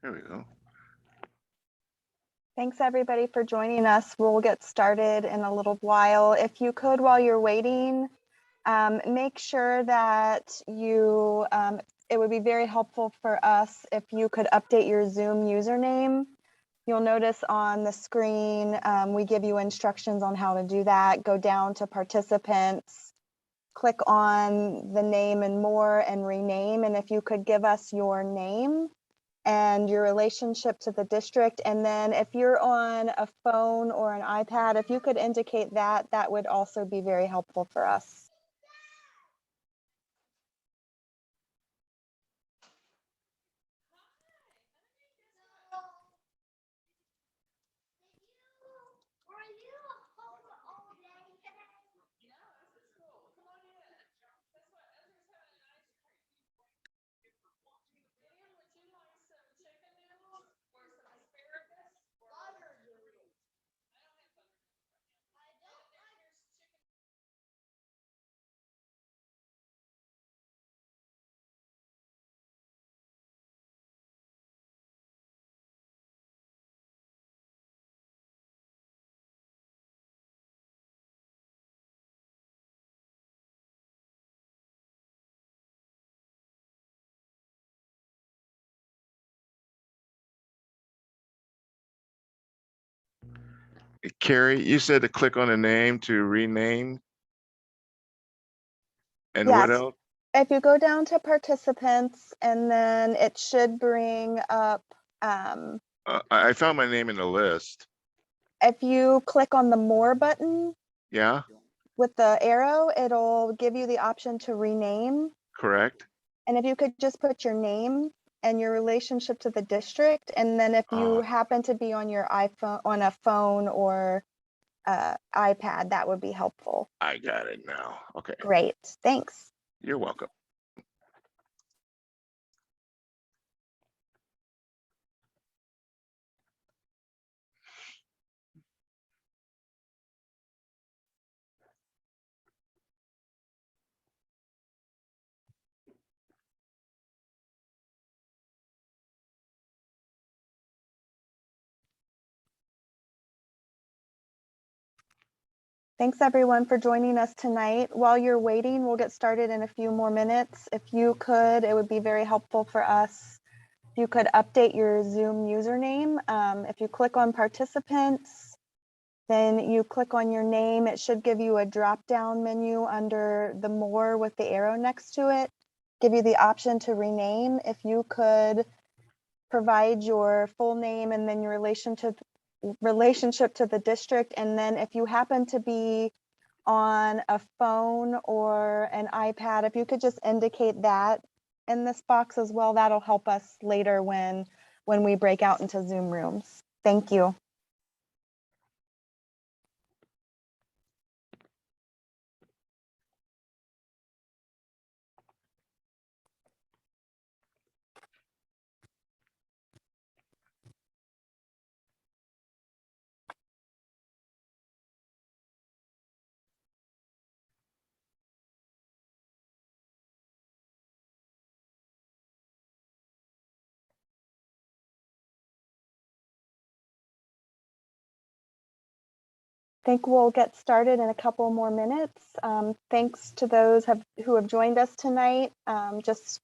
There we go. Thanks everybody for joining us. We'll get started in a little while. If you could, while you're waiting, make sure that you, it would be very helpful for us if you could update your Zoom username. You'll notice on the screen, we give you instructions on how to do that. Go down to participants, click on the name and more and rename. And if you could give us your name and your relationship to the district. And then if you're on a phone or an iPad, if you could indicate that, that would also be very helpful for us. Carrie, you said to click on a name to rename. And Yes. what else? If you go down to participants, and then it should bring up, I found my name in the list. if you click on the more button Yeah, with the arrow, it'll give you the option to rename. correct. And if you could just put your name and your relationship to the district, and then if you happen to be on your iPhone, on a phone or iPad, that would be helpful. I got it now. Okay. Great, thanks. You're welcome. Thanks everyone for joining us tonight. While you're waiting, we'll get started in a few more minutes. If you could, it would be very helpful for us. If you could update your Zoom username. If you click on participants, then you click on your name. It should give you a drop-down menu under the more with the arrow next to it. Give you the option to rename. If you could provide your full name and then your relationship to the district. And then if you happen to be on a phone or an iPad, if you could just indicate that in this box as well, that'll help us later when we break out into Zoom rooms. Thank you. I think we'll get started in a couple more minutes. Thanks to those who have joined us tonight. Just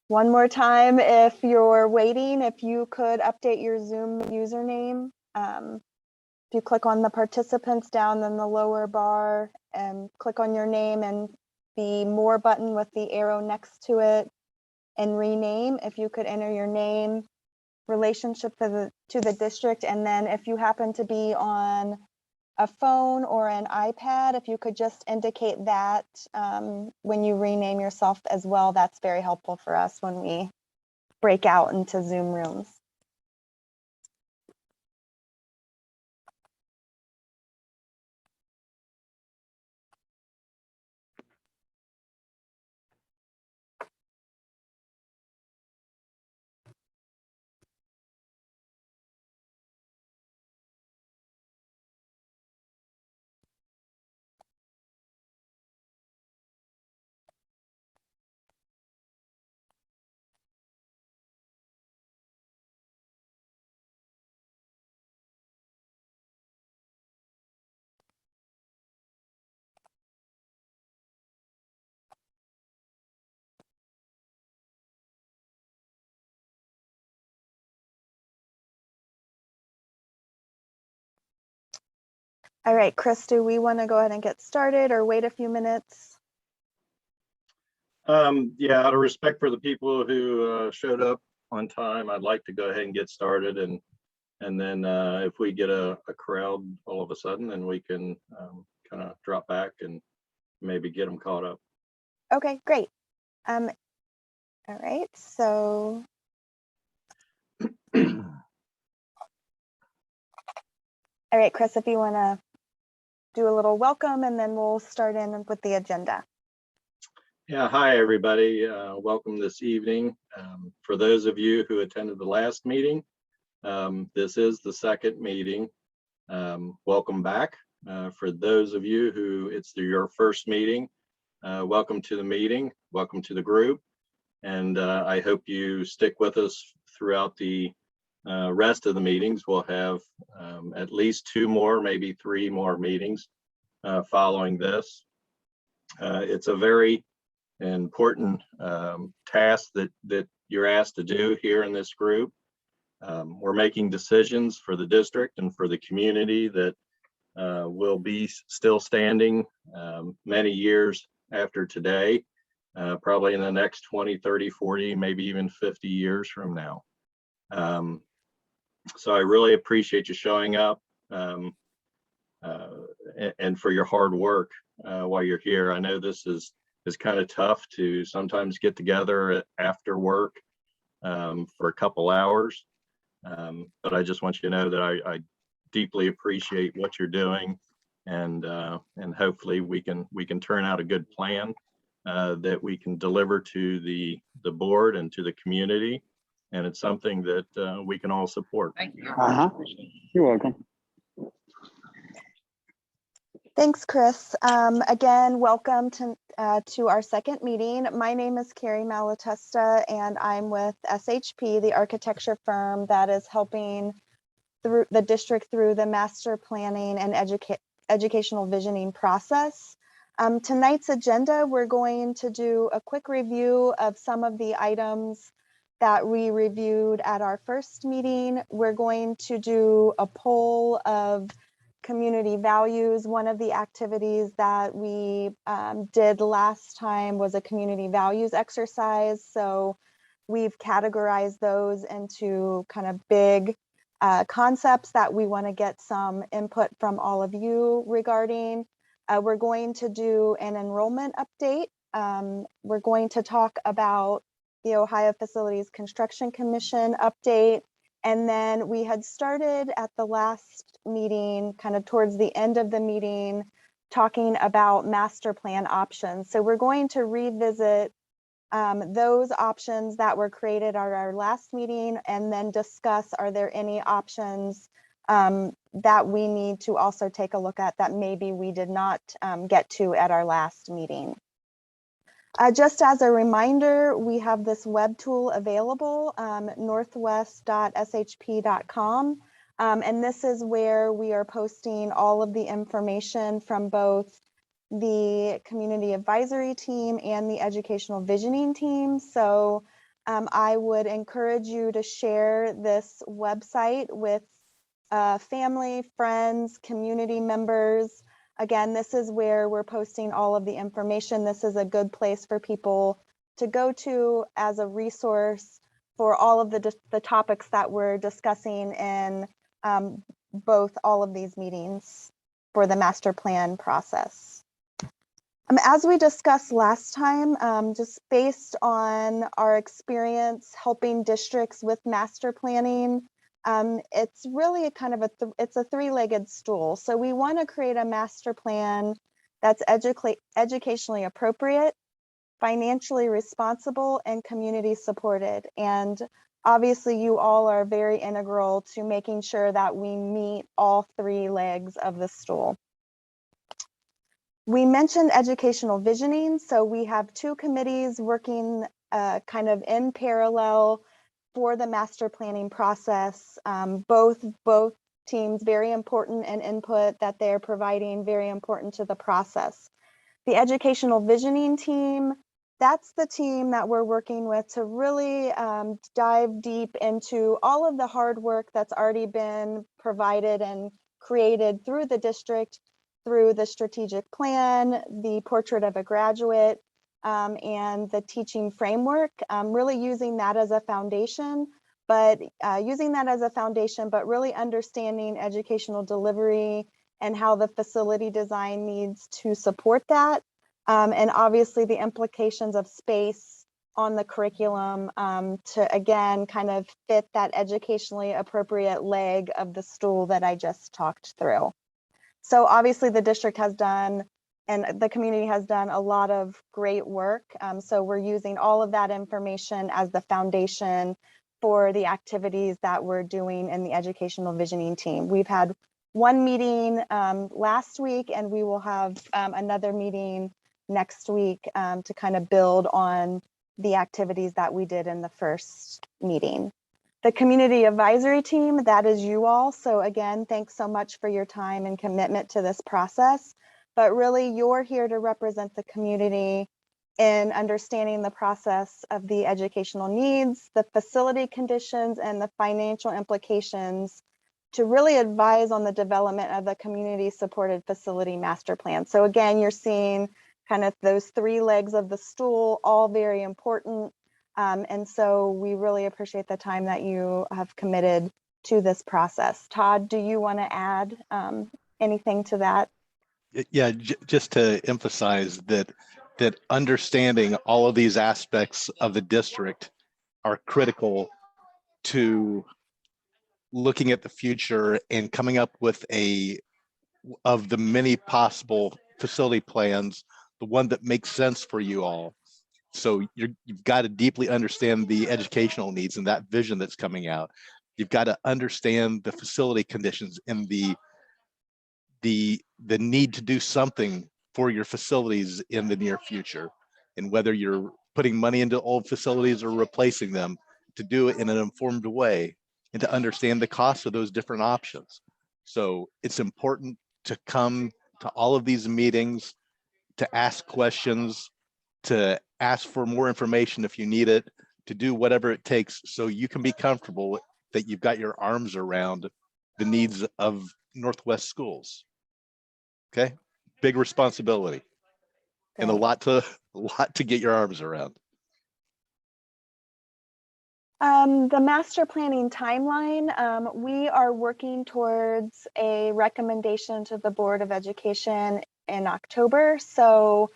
one more time, if you're waiting, if you could update your Zoom username. If you click on the participants down in the lower bar and click on your name and the more button with the arrow next to it and rename, if you could enter your name, relationship to the district, and then if you happen to be on a phone or an iPad, if you could just indicate that when you rename yourself as well, that's very helpful for us when we break out into Zoom rooms. All right, Chris, do we want to go ahead and get started or wait a few minutes? Yeah, out of respect for the people who showed up on time, I'd like to go ahead and get started, and then if we get a crowd all of a sudden, then we can kind of drop back and maybe get them caught up. Okay, great. All right, so all right, Chris, if you want to do a little welcome and then we'll start in with the agenda. Yeah, hi everybody. Welcome this evening. For those of you who attended the last meeting, this is the second meeting. Welcome back. For those of you who it's your first meeting, welcome to the meeting. Welcome to the group. And I hope you stick with us throughout the rest of the meetings. We'll have at least 2 more, maybe 3 more meetings following this. It's a very important task that you're asked to do here in this group. We're making decisions for the district and for the community that will be still standing many years after today, probably in the next 20, 30, 40, maybe even 50 years from now. So I really appreciate you showing up and for your hard work while you're here. I know this is kind of tough to sometimes get together after work for a couple hours. But I just want you to know that I deeply appreciate what you're doing, and hopefully we can turn out a good plan that we can deliver to the board and to the community, and it's something that we can all support. Thank you. You're welcome. Thanks, Chris. Again, welcome to our second meeting. My name is Carrie Malatesta, and I'm with SHP, the architecture firm that is helping through the district through the master planning and educational visioning process. Tonight's agenda, we're going to do a quick review of some of the items that we reviewed at our first meeting. We're going to do a poll of community values. One of the activities that we did last time was a community values exercise. So we've categorized those into kind of big concepts that we want to get some input from all of you regarding. We're going to do an enrollment update. We're going to talk about the Ohio Facilities Construction Commission update. And then we had started at the last meeting, kind of towards the end of the meeting, talking about master plan options. So we're going to revisit those options that were created at our last meeting, and then discuss, are there any options that we need to also take a look at that maybe we did not get to at our last meeting. Just as a reminder, we have this web tool available, northwest.shp.com. And this is where we are posting all of the information from both the community advisory team and the educational visioning team. So I would encourage you to share this website with family, friends, community members. Again, this is where we're posting all of the information. This is a good place for people to go to as a resource for all of the topics that we're discussing in both all of these meetings for the master plan process. As we discussed last time, just based on our experience helping districts with master planning, it's really a kind of it's a three-legged stool. So we want to create a master plan that's educationally appropriate, financially responsible, and community supported. And obviously you all are very integral to making sure that we meet all 3 legs of the stool. We mentioned educational visioning. So we have 2 committees working kind of in parallel for the master planning process. Both teams very important, and input that they're providing very important to the process. The educational visioning team, that's the team that we're working with to really dive deep into all of the hard work that's already been provided and created through the district, through the strategic plan, the portrait of a graduate, and the teaching framework, really using that as a foundation, but really understanding educational delivery and how the facility design needs to support that. And obviously the implications of space on the curriculum to, again, kind of fit that educationally appropriate leg of the stool that I just talked through. So obviously the district has done, and the community has done, a lot of great work. So we're using all of that information as the foundation for the activities that we're doing in the educational visioning team. We've had one meeting last week, and we will have another meeting next week to kind of build on the activities that we did in the first meeting. The community advisory team, that is you all. So again, thanks so much for your time and commitment to this process. But really, you're here to represent the community in understanding the process of the educational needs, the facility conditions, and the financial implications to really advise on the development of the community supported facility master plan. So again, you're seeing kind of those three legs of the stool, all very important. And so we really appreciate the time that you have committed to this process. Todd, do you want to add anything to that? Yeah, just to emphasize that understanding all of these aspects of the district are critical to looking at the future and coming up with of the many possible facility plans, the one that makes sense for you all. So you've got to deeply understand the educational needs and that vision that's coming out. You've got to understand the facility conditions and the need to do something for your facilities in the near future, and whether you're putting money into old facilities or replacing them, to do it in an informed way and to understand the cost of those different options. So it's important to come to all of these meetings, to ask questions, to ask for more information if you need it, to do whatever it takes so you can be comfortable that you've got your arms around the needs of Northwest schools. Okay, big responsibility and a lot to get your arms around. The master planning timeline, we are working towards a recommendation to the Board of Education in October. So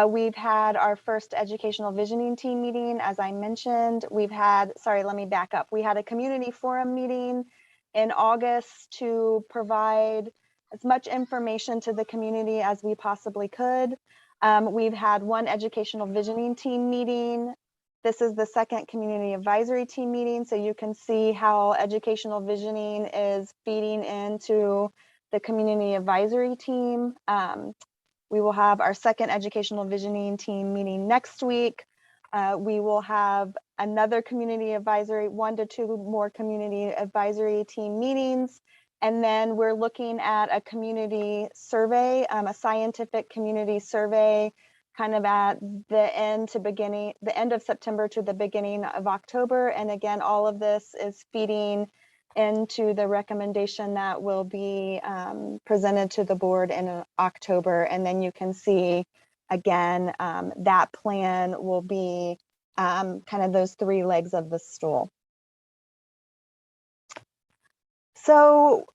we've had our first educational visioning team meeting, as I mentioned. Let me back up. We had a community forum meeting in August to provide as much information to the community as we possibly could. We've had one educational visioning team meeting. This is the second community advisory team meeting, so you can see how educational visioning is feeding into the community advisory team. We will have our second educational visioning team meeting next week. We will have another community advisory, 1 to 2 more community advisory team meetings. And then we're looking at a community survey, a scientific community survey, kind of at the end of September to the beginning of October. And again, all of this is feeding into the recommendation that will be presented to the board in October. And then you can see, again, that plan will be kind of those three legs of the stool. So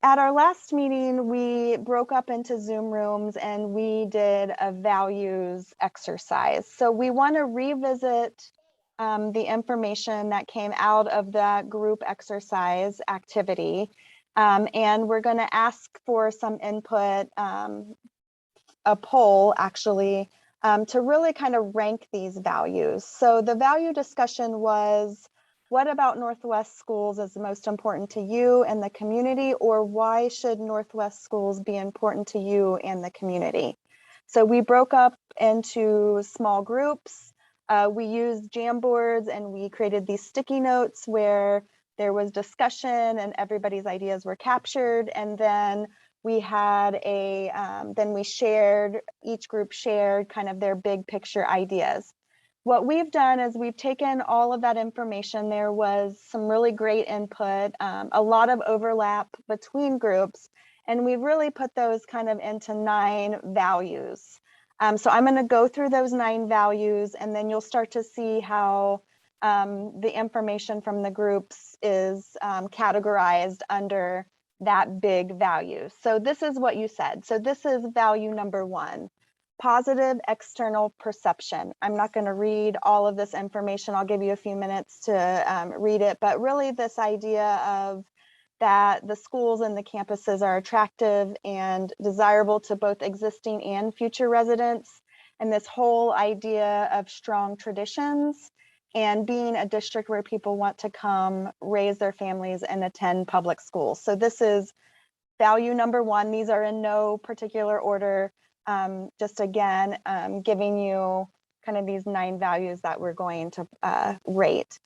at our last meeting, we broke up into Zoom rooms and we did a values exercise. So we want to revisit the information that came out of that group exercise activity. And we're going to ask for some input, a poll actually, to really kind of rank these values. So the value discussion was, what about Northwest schools is most important to you and the community, or why should Northwest schools be important to you and the community? So we broke up into small groups. We used Jamboards and we created these sticky notes where there was discussion and everybody's ideas were captured. And then we had each group shared kind of their big picture ideas. what we've done is we've taken all of that information. There was some really great input, a lot of overlap between groups, and we've really put those kind of into 9 values. So I'm going to go through those 9 values, and then you'll start to see how the information from the groups is categorized under that big value. So this is what you said. So this is value number 1, positive external perception. I'm not going to read all of this information. I'll give you a few minutes to read it, but really this idea of that the schools and the campuses are attractive and desirable to both existing and future residents, and this whole idea of strong traditions and being a district where people want to come raise their families and attend public schools. So this is value number 1. These are in no particular order. Just again, giving you kind of these 9 values that we're going to rate.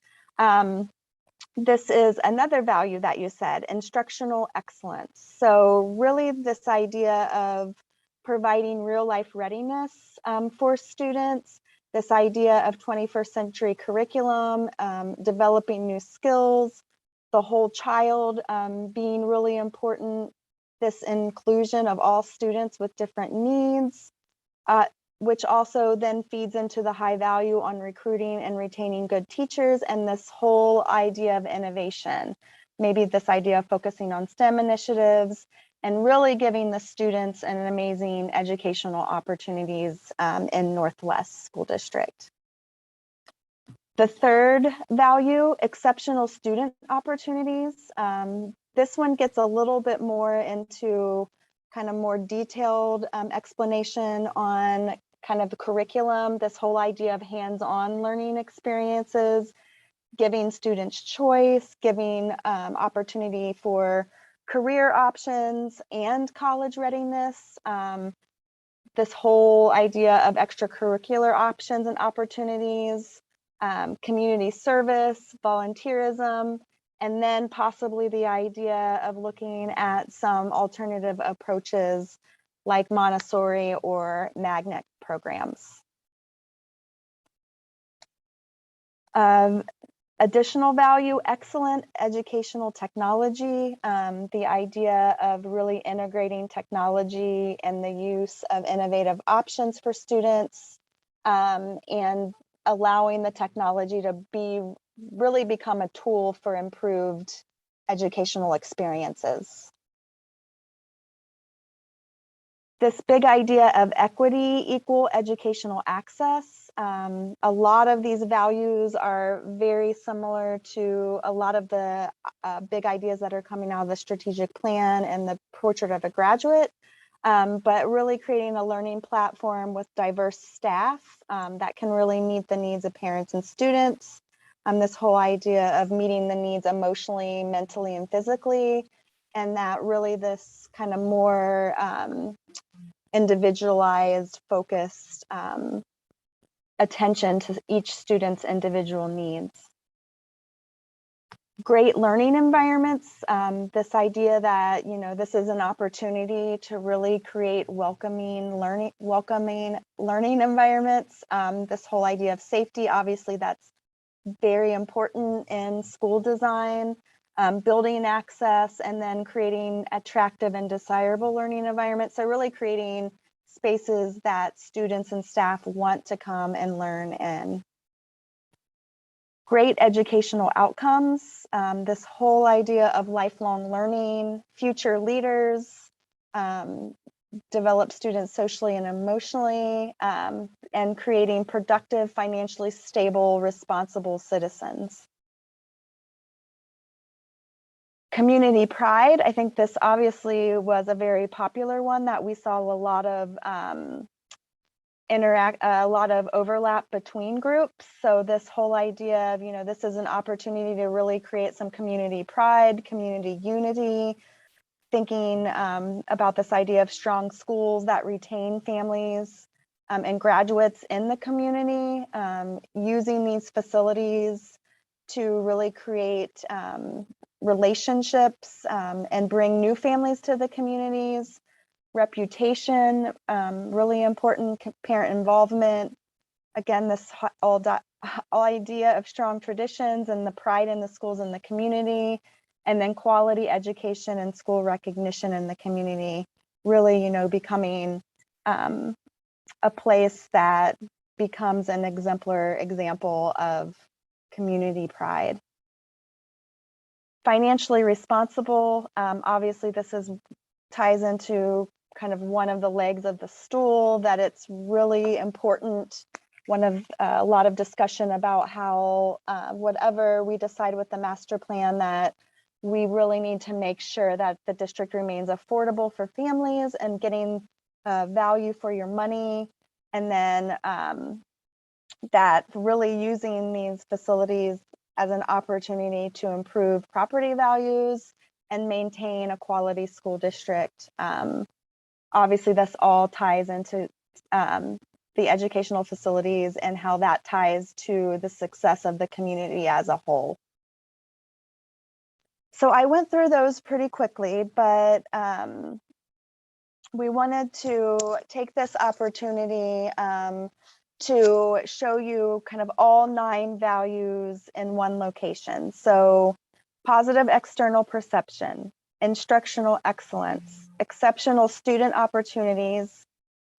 This is another value that you said, instructional excellence. So really this idea of providing real life readiness for students, this idea of 21st century curriculum, developing new skills, the whole child being really important, this inclusion of all students with different needs, which also then feeds into the high value on recruiting and retaining good teachers, and this whole idea of innovation, maybe this idea of focusing on STEM initiatives and really giving the students an amazing educational opportunities in Northwest School District. The third value, exceptional student opportunities. This one gets a little bit more into kind of more detailed explanation on kind of the curriculum, this whole idea of hands-on learning experiences, giving students choice, giving opportunity for career options and college readiness. This whole idea of extracurricular options and opportunities, community service, volunteerism, and then possibly the idea of looking at some alternative approaches like Montessori or magnet programs. Additional value, excellent educational technology, the idea of really integrating technology and the use of innovative options for students, and allowing the technology to really become a tool for improved educational experiences. This big idea of equity, equal educational access. A lot of these values are very similar to a lot of the big ideas that are coming out of the strategic plan and the portrait of a graduate, but really creating a learning platform with diverse staff that can really meet the needs of parents and students. This whole idea of meeting the needs emotionally, mentally, and physically, and that really this kind of more individualized, focused attention to each student's individual needs. Great learning environments, this idea that, you know, this is an opportunity to really create welcoming learning environments. This whole idea of safety, obviously that's very important in school design, building access, and then creating attractive and desirable learning environments. So really creating spaces that students and staff want to come and learn in. Great educational outcomes, this whole idea of lifelong learning, future leaders, develop students socially and emotionally, and creating productive, financially stable, responsible citizens. Community pride, I think this obviously was a very popular one that we saw a lot of overlap between groups. So this whole idea of, you know, this is an opportunity to really create some community pride, community unity, thinking about this idea of strong schools that retain families and graduates in the community, using these facilities to really create relationships and bring new families to the communities. Reputation, really important, parent involvement, again, this whole idea of strong traditions and the pride in the schools and the community, and then quality education and school recognition in the community, really, you know, becoming a place that becomes an exemplar example of community pride. Financially responsible, obviously this ties into kind of one of the legs of the stool, that it's really important. A lot of discussion about how whatever we decide with the master plan, that we really need to make sure that the district remains affordable for families and getting value for your money. And then that really using these facilities as an opportunity to improve property values and maintain a quality school district. Obviously, this all ties into the educational facilities and how that ties to the success of the community as a whole. So I went through those pretty quickly, but we wanted to take this opportunity to show you kind of all 9 values in one location. So positive external perception, instructional excellence, exceptional student opportunities,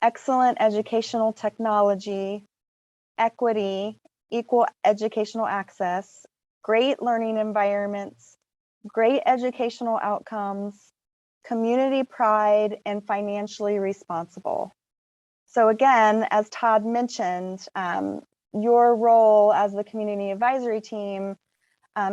excellent educational technology, equity, equal educational access, great learning environments, great educational outcomes, community pride, and financially responsible. So again, as Todd mentioned, your role as the community advisory team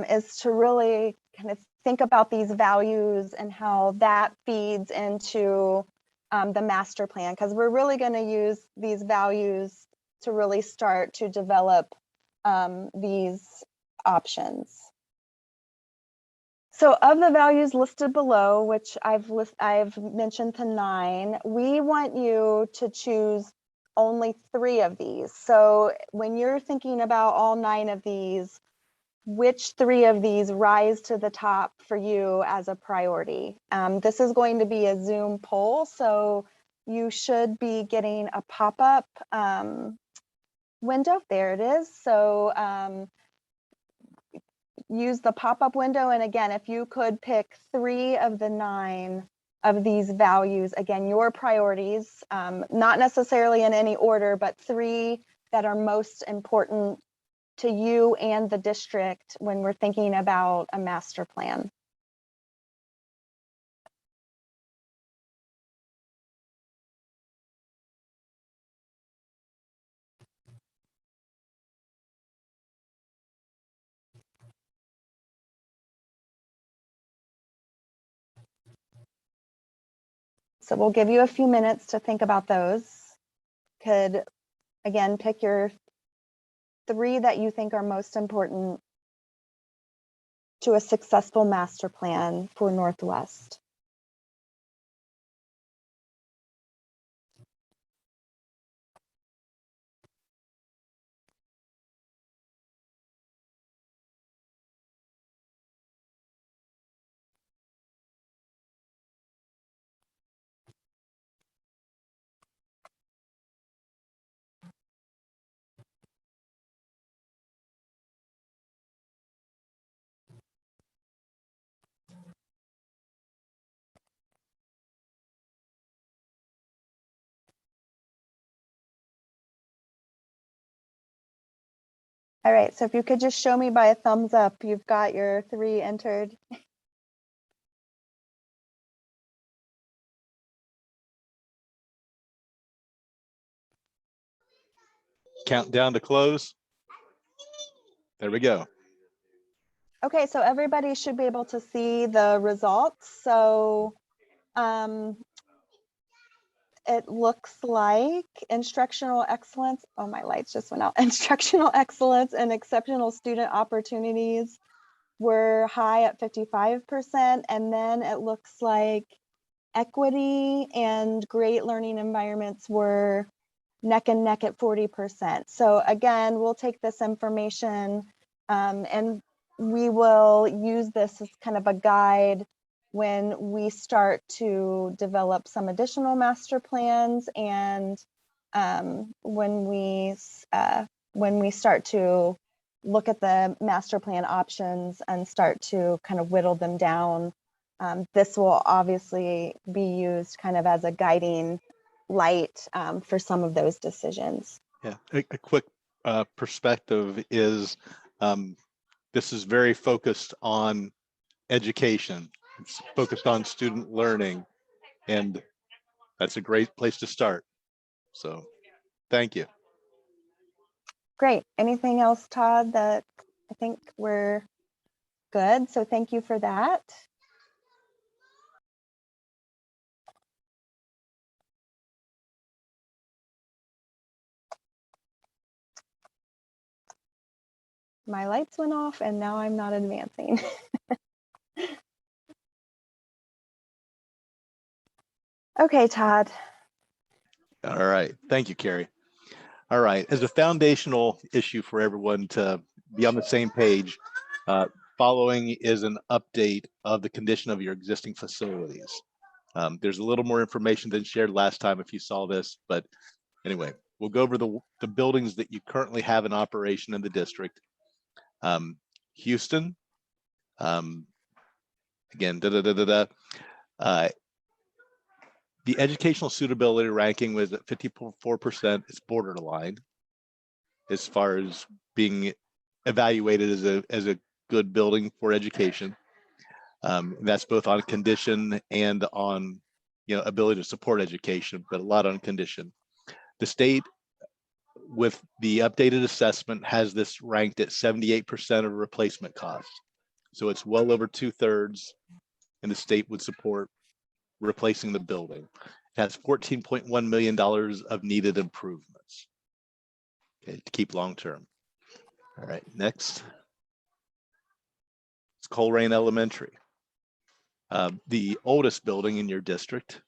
is to really kind of think about these values and how that feeds into the master plan, because we're really going to use these values to really start to develop these options. So of the values listed below, which I've mentioned to 9, we want you to choose only 3 of these. So when you're thinking about all 9 of these, which 3 of these rise to the top for you as a priority? This is going to be a Zoom poll, so you should be getting a pop-up window. There it is. So use the pop-up window, and again, if you could pick 3 of the 9 of these values, again, your priorities, not necessarily in any order, but 3 that are most important to you and the district when we're thinking about a master plan. So we'll give you a few minutes to think about those. Could, again, pick your 3 that you think are most important to a successful master plan for Northwest. All right, so if you could just show me by a thumbs up, you've got your 3 entered. Countdown to close. There we go. Okay, so everybody should be able to see the results. So it looks like instructional excellence, oh, my lights just went out. Instructional excellence and exceptional student opportunities were high at 55%. And then it looks like equity and great learning environments were neck and neck at 40%. So again, we'll take this information and we will use this as kind of a guide when we start to develop some additional master plans and when we start to look at the master plan options and start to kind of whittle them down. This will obviously be used kind of as a guiding light for some of those decisions. Yeah, a quick perspective is this is very focused on education. It's focused on student learning, and that's a great place to start. So thank you. Great. Anything else, Todd, that I think we're good? So thank you for that. My lights went off and now I'm not advancing. Okay, Todd. All right, thank you, Carrie. All right, as a foundational issue for everyone to be on the same page, following is an update of the condition of your existing facilities. There's a little more information than shared last time if you saw this, but anyway, we'll go over the buildings that you currently have in operation in the district. Houston, again, the educational suitability ranking was at 54%. It's borderline as far as being evaluated as a good building for education. That's both on condition and on ability to support education, but a lot on condition. The state, with the updated assessment, has this ranked at 78% of replacement cost. So it's well over 2/3, and the state would support replacing the building. It has $14.1 million of needed improvements, okay, to keep long-term. All right, next. It's Colerain Elementary. The oldest building in your district.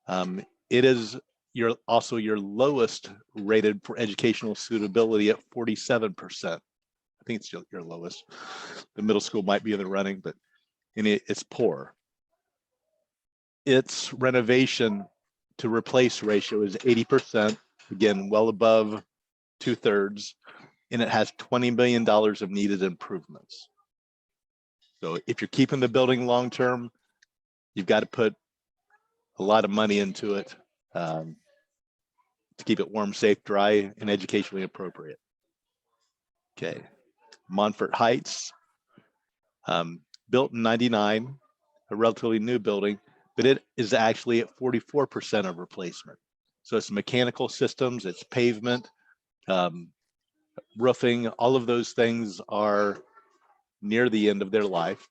It is also your lowest rated for educational suitability at 47%. I think it's your lowest. The middle school might be in the running, but it's poor. Its renovation to replace ratio is 80%, again, well above 2/3, and it has $20 million of needed improvements. So if you're keeping the building long-term, you've got to put a lot of money into it to keep it warm, safe, dry, and educationally appropriate. Okay, Montfort Heights, built in '99, a relatively new building, but it is actually at 44% of replacement. So it's mechanical systems, it's pavement, roofing, all of those things are near the end of their life.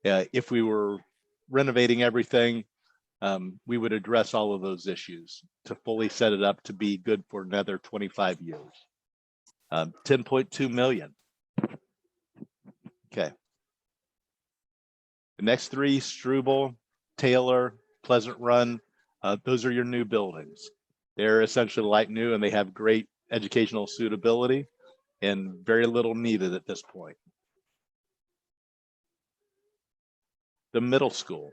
If we were renovating everything, we would address all of those issues to fully set it up to be good for another 25 years. 10.2 million. Okay. The next three, Struble, Taylor, Pleasant Run, those are your new buildings. They're essentially like new, and they have great educational suitability and very little needed at this point. The middle school.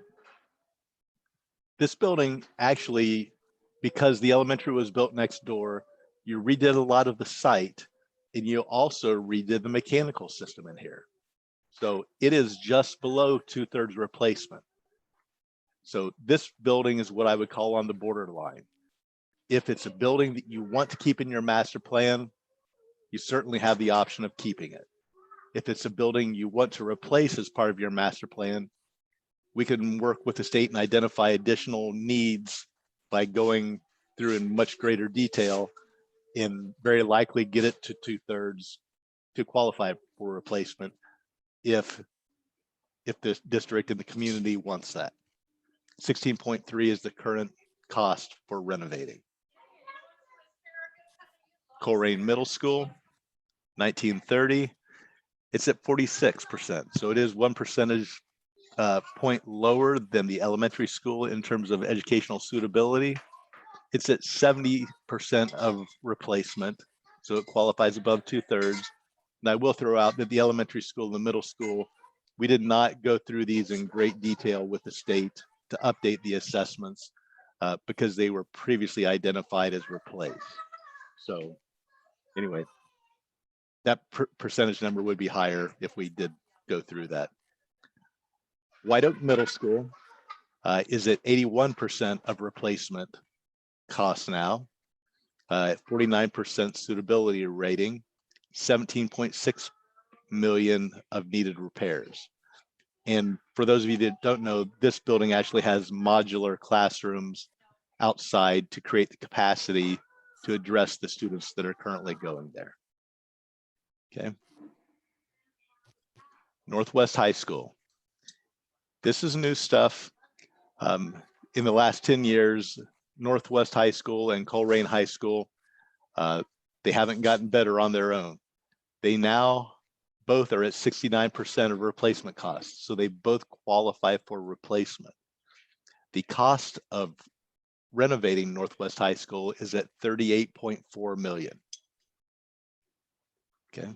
This building actually, because the elementary was built next door, you redid a lot of the site, and you also redid the mechanical system in here. So it is just below 2/3 replacement. So this building is what I would call on the borderline. If it's a building that you want to keep in your master plan, you certainly have the option of keeping it. If it's a building you want to replace as part of your master plan, we can work with the state and identify additional needs by going through in much greater detail and very likely get it to 2/3 to qualify for replacement if the district and the community wants that. 16.3 is the current cost for renovating. Colerain Middle School, 1930, it's at 46%. So it is 1 percentage point lower than the elementary school in terms of educational suitability. It's at 70% of replacement, so it qualifies above 2/3. And I will throw out that the elementary school and the middle school, we did not go through these in great detail with the state to update the assessments. because they were previously identified as replaced. So anyway, that percentage number would be higher if we did go through that. White Oak Middle School is at 81% of replacement costs now, 49% suitability rating, 17.6 million of needed repairs. And for those of you that don't know, this building actually has modular classrooms outside to create the capacity to address the students that are currently going there. Okay. Northwest High School. This is new stuff. In the last 10 years, Northwest High School and Colerain High School, they haven't gotten better on their own. They now both are at 69% of replacement costs. So they both qualify for replacement. The cost of renovating Northwest High School is at 38.4 million. Okay.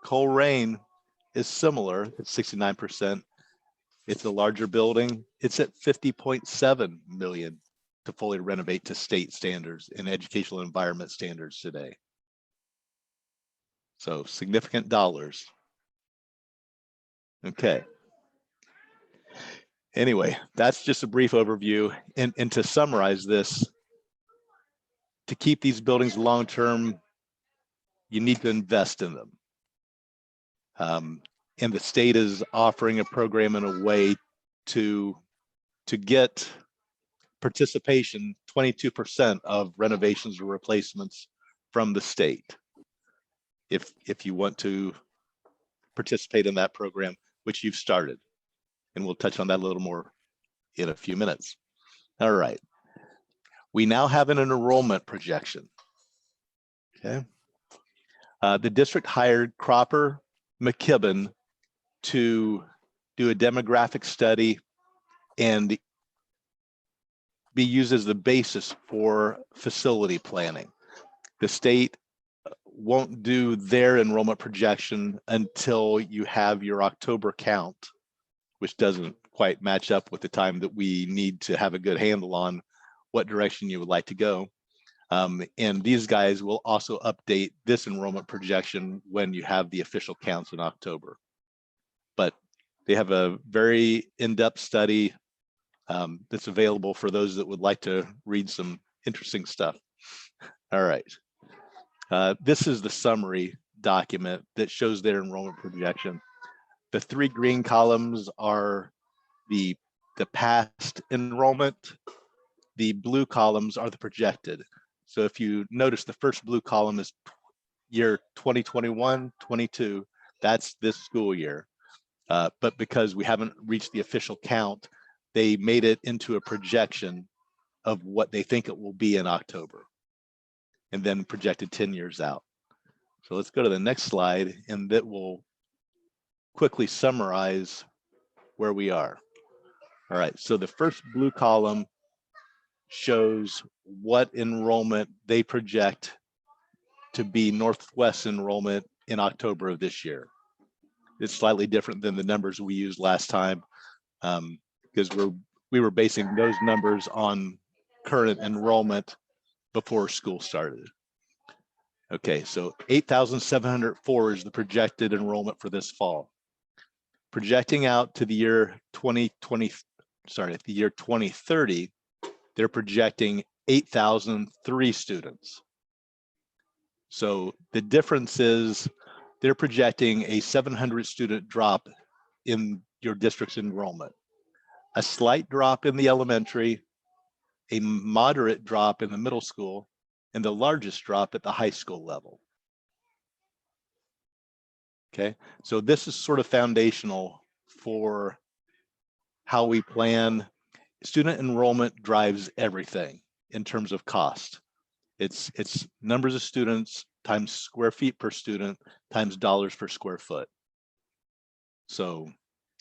Colerain is similar at 69%. It's a larger building. It's at 50.7 million to fully renovate to state standards and educational environment standards today. So significant dollars. Okay. Anyway, that's just a brief overview. And to summarize this, to keep these buildings long-term, you need to invest in them. And the state is offering a program in a way to get participation, 22% of renovations or replacements from the state. If you want to participate in that program, which you've started. And we'll touch on that a little more in a few minutes. All right. We now have an enrollment projection. Okay. The district hired Cropper McKibben to do a demographic study and be used as the basis for facility planning. The state won't do their enrollment projection until you have your October count, which doesn't quite match up with the time that we need to have a good handle on what direction you would like to go. And these guys will also update this enrollment projection when you have the official counts in October. But they have a very in-depth study that's available for those that would like to read some interesting stuff. All right. This is the summary document that shows their enrollment projection. The three green columns are the past enrollment. The blue columns are the projected. So if you notice, the first blue column is year 2021, 22. That's this school year. But because we haven't reached the official count, they made it into a projection of what they think it will be in October, and then projected 10 years out. So let's go to the next slide, and that will quickly summarize where we are. All right, so the first blue column shows what enrollment they project to be Northwest enrollment in October of this year. It's slightly different than the numbers we used last time, because we were basing those numbers on current enrollment before school started. Okay, so 8,704 is the projected enrollment for this fall. Projecting out to the year 2030, they're projecting 8,003 students. So the difference is they're projecting a 700 student drop in your district's enrollment, a slight drop in the elementary, a moderate drop in the middle school, and the largest drop at the high school level. Okay, so this is sort of foundational for how we plan. Student enrollment drives everything in terms of cost. It's numbers of students times square feet per student times dollars per square foot. So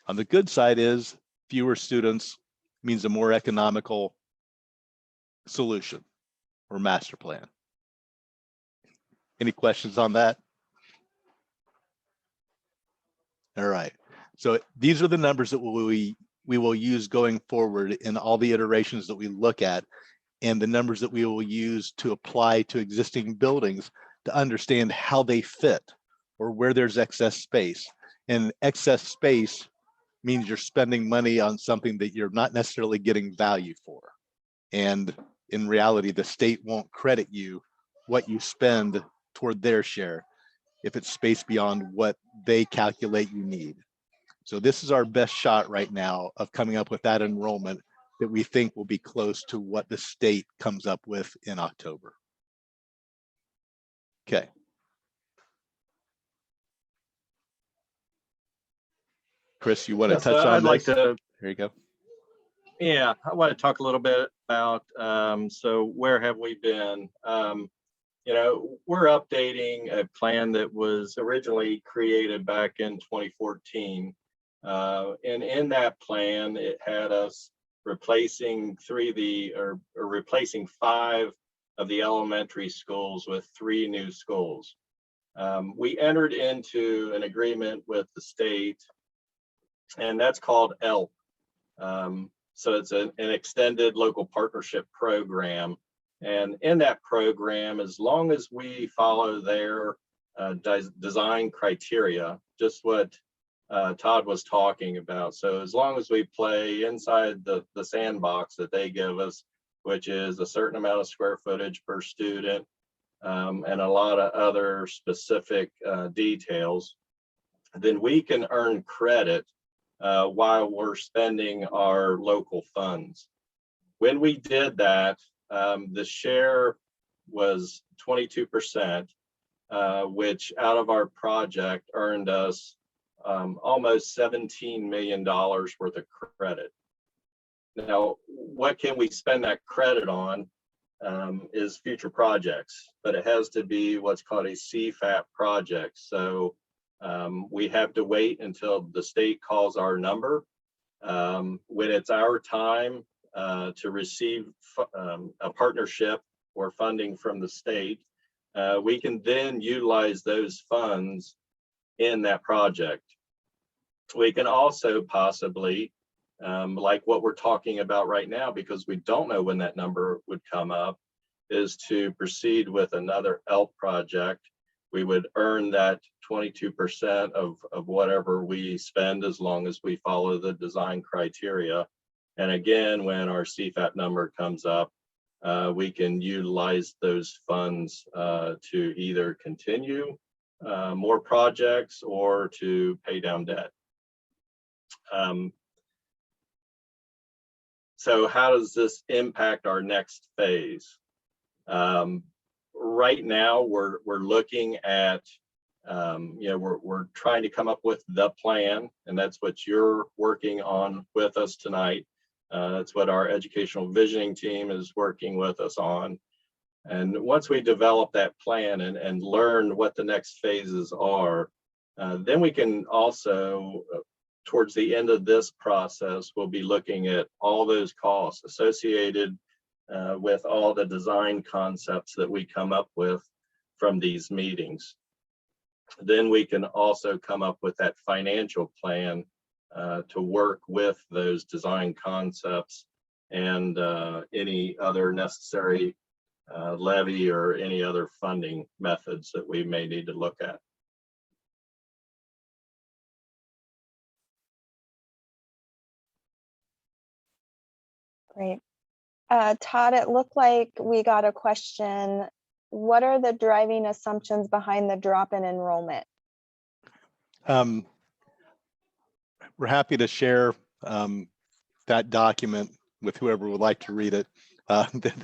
on the good side is fewer students means a more economical solution or master plan. Any questions on that? All right, so these are the numbers that we we will use going forward in all the iterations that we look at, and the numbers that we will use to apply to existing buildings to understand how they fit or where there's excess space. And excess space means you're spending money on something that you're not necessarily getting value for. And in reality, the state won't credit you what you spend toward their share if it's space beyond what they calculate you need. So this is our best shot right now of coming up with that enrollment that we think will be close to what the state comes up with in October. Okay. Chris, you want to touch on I'd like this? to, Here you go. yeah, I want to talk a little bit about, so where have we been? You know, we're updating a plan that was originally created back in 2014. And in that plan, it had us replacing replacing 5 of the elementary schools with 3 new schools. We entered into an agreement with the state, and that's called ELP. So it's an extended local partnership program. And in that program, as long as we follow their design criteria, just what Todd was talking about. So as long as we play inside the sandbox that they give us, which is a certain amount of square footage per student, and a lot of other specific details, then we can earn credit while we're spending our local funds. When we did that, the share was 22%, which out of our project earned us almost $17 million worth of credit. Now, what can we spend that credit on is future projects, but it has to be what's called a CFAP project. So we have to wait until the state calls our number. When it's our time to receive a partnership or funding from the state, we can then utilize those funds in that project. We can also possibly, like what we're talking about right now, because we don't know when that number would come up, is to proceed with another ELP project. We would earn that 22% of whatever we spend as long as we follow the design criteria. And again, when our CFAP number comes up, we can utilize those funds to either continue more projects or to pay down debt. So how does this impact our next phase? Right now, we're looking at, we're trying to come up with the plan, and that's what you're working on with us tonight. That's what our educational visioning team is working with us on. And once we develop that plan and learn what the next phases are, then we can also, towards the end of this process, we'll be looking at all those costs associated with all the design concepts that we come up with from these meetings. Then we can also come up with that financial plan to work with those design concepts and any other necessary levy or any other funding methods that we may need to look at. Great. Todd, it looked like we got a question. What are the driving assumptions behind the drop in enrollment? We're happy to share that document with whoever would like to read it.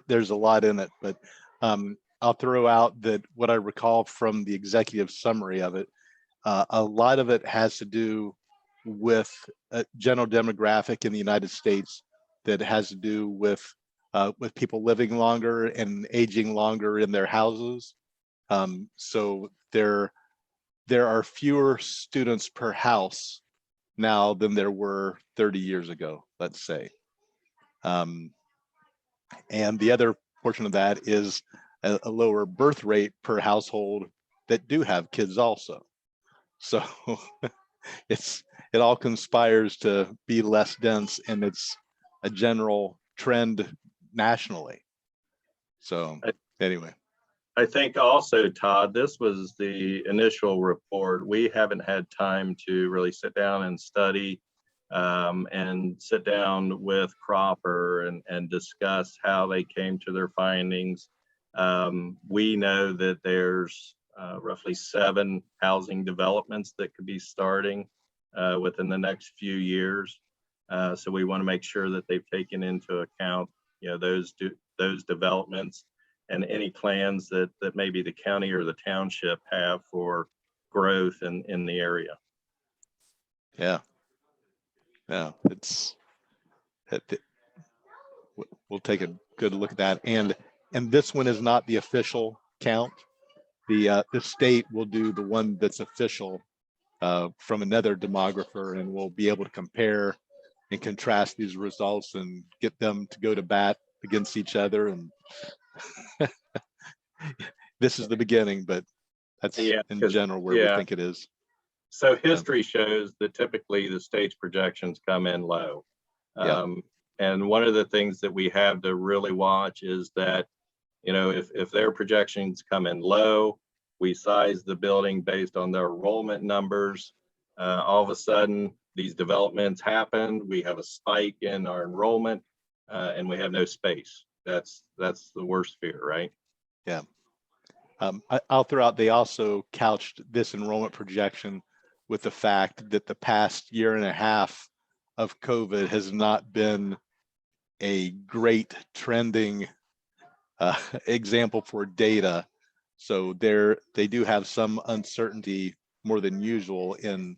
There's a lot in it, but I'll throw out that what I recall from the executive summary of it, a lot of it has to do with a general demographic in the United States that has to do with people living longer and aging longer in their houses. So there are fewer students per house now than there were 30 years ago, let's say. And the other portion of that is a lower birth rate per household that do have kids also. So it all conspires to be less dense, and it's a general trend nationally. So anyway. I think also, Todd, this was the initial report. We haven't had time to really sit down and study and sit down with Cropper and discuss how they came to their findings. We know that there's roughly 7 housing developments that could be starting within the next few years. So we want to make sure that they've taken into account, those developments and any plans that maybe the county or the township have for growth in the area. Yeah. We'll take a good look at that. And this one is not the official count. The state will do the one that's official from another demographer, and we'll be able to compare and contrast these results and get them to go to bat against each other. And this is the beginning, but that's in general where we think it is. So history shows that typically the state's projections come in low. And one of the things that we have to really watch is that, if their projections come in low, we size the building based on their enrollment numbers. All of a sudden, these developments happen. We have a spike in our enrollment, and we have no space. That's the worst fear, right? Yeah. I'll throw out, they also couched this enrollment projection with the fact that the past year and a half of COVID has not been a great trending example for data. So they do have some uncertainty more than usual in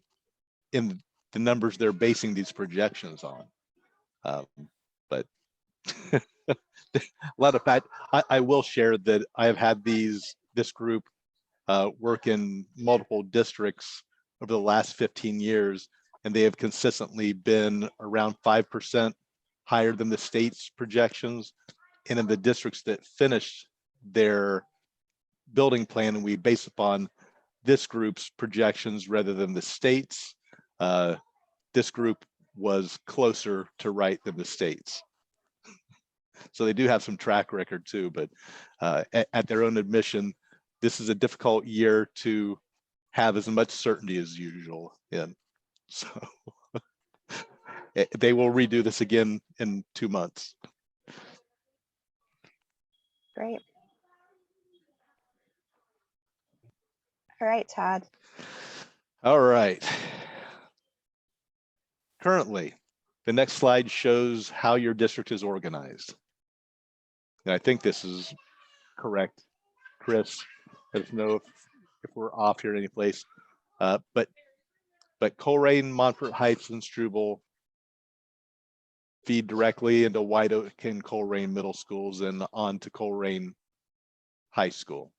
the numbers they're basing these projections on. But a lot of fact, I will share that I have had this group work in multiple districts over the last 15 years, and they have consistently been around 5% higher than the state's projections. And in the districts that finished their building plan, and we base upon this group's projections rather than the state's, this group was closer to right than the state's. So they do have some track record too, but at their own admission, this is a difficult year to have as much certainty as usual in. So they will redo this again in 2 months. Great. All right, Todd. All right. Currently, the next slide shows how your district is organized. And I think this is correct. Chris, let us know if we're off here any place. But Colerain, Montfort Heights, and Struble feed directly into White Oak and Colerain middle schools and on to Colerain High School.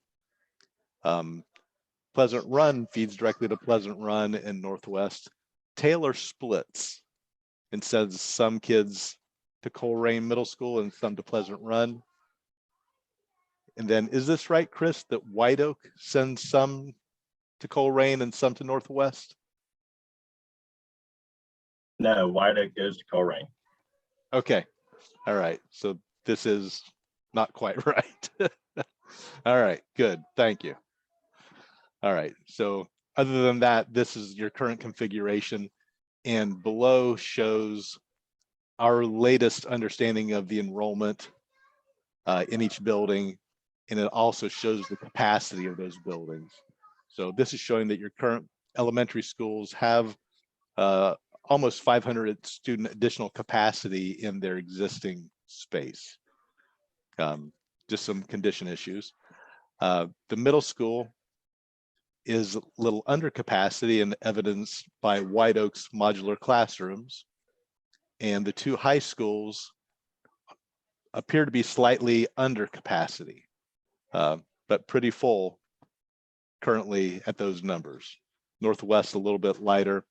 Pleasant Run feeds directly to Pleasant Run and Northwest. Taylor splits and sends some kids to Colerain Middle School and some to Pleasant Run. And then, is this right, Chris, that White Oak sends some to Colerain and some to Northwest? No, White Oak goes to Colerain. Okay. All right. So this is not quite right. All right. Good. Thank you. All right. So other than that, this is your current configuration. And below shows our latest understanding of the enrollment in each building. And it also shows the capacity of those buildings. So this is showing that your current elementary schools have almost 500 student additional capacity in their existing space. Just some condition issues. The middle school is a little under capacity and evidenced by White Oak's modular classrooms. And the 2 high schools appear to be slightly under capacity, but pretty full currently at those numbers. Northwest a little bit lighter,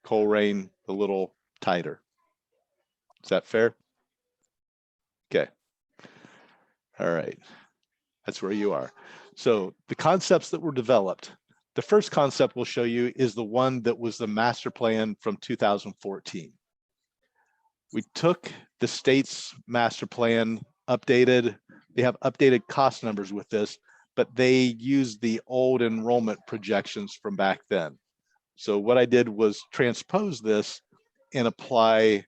Colerain a little tighter. Is that fair? Okay. All right. That's where you are. So the concepts that were developed The first concept we'll show you is the one that was the master plan from 2014. We took the state's master plan, updated, they have updated cost numbers with this, but they used the old enrollment projections from back then. So what I did was transpose this and apply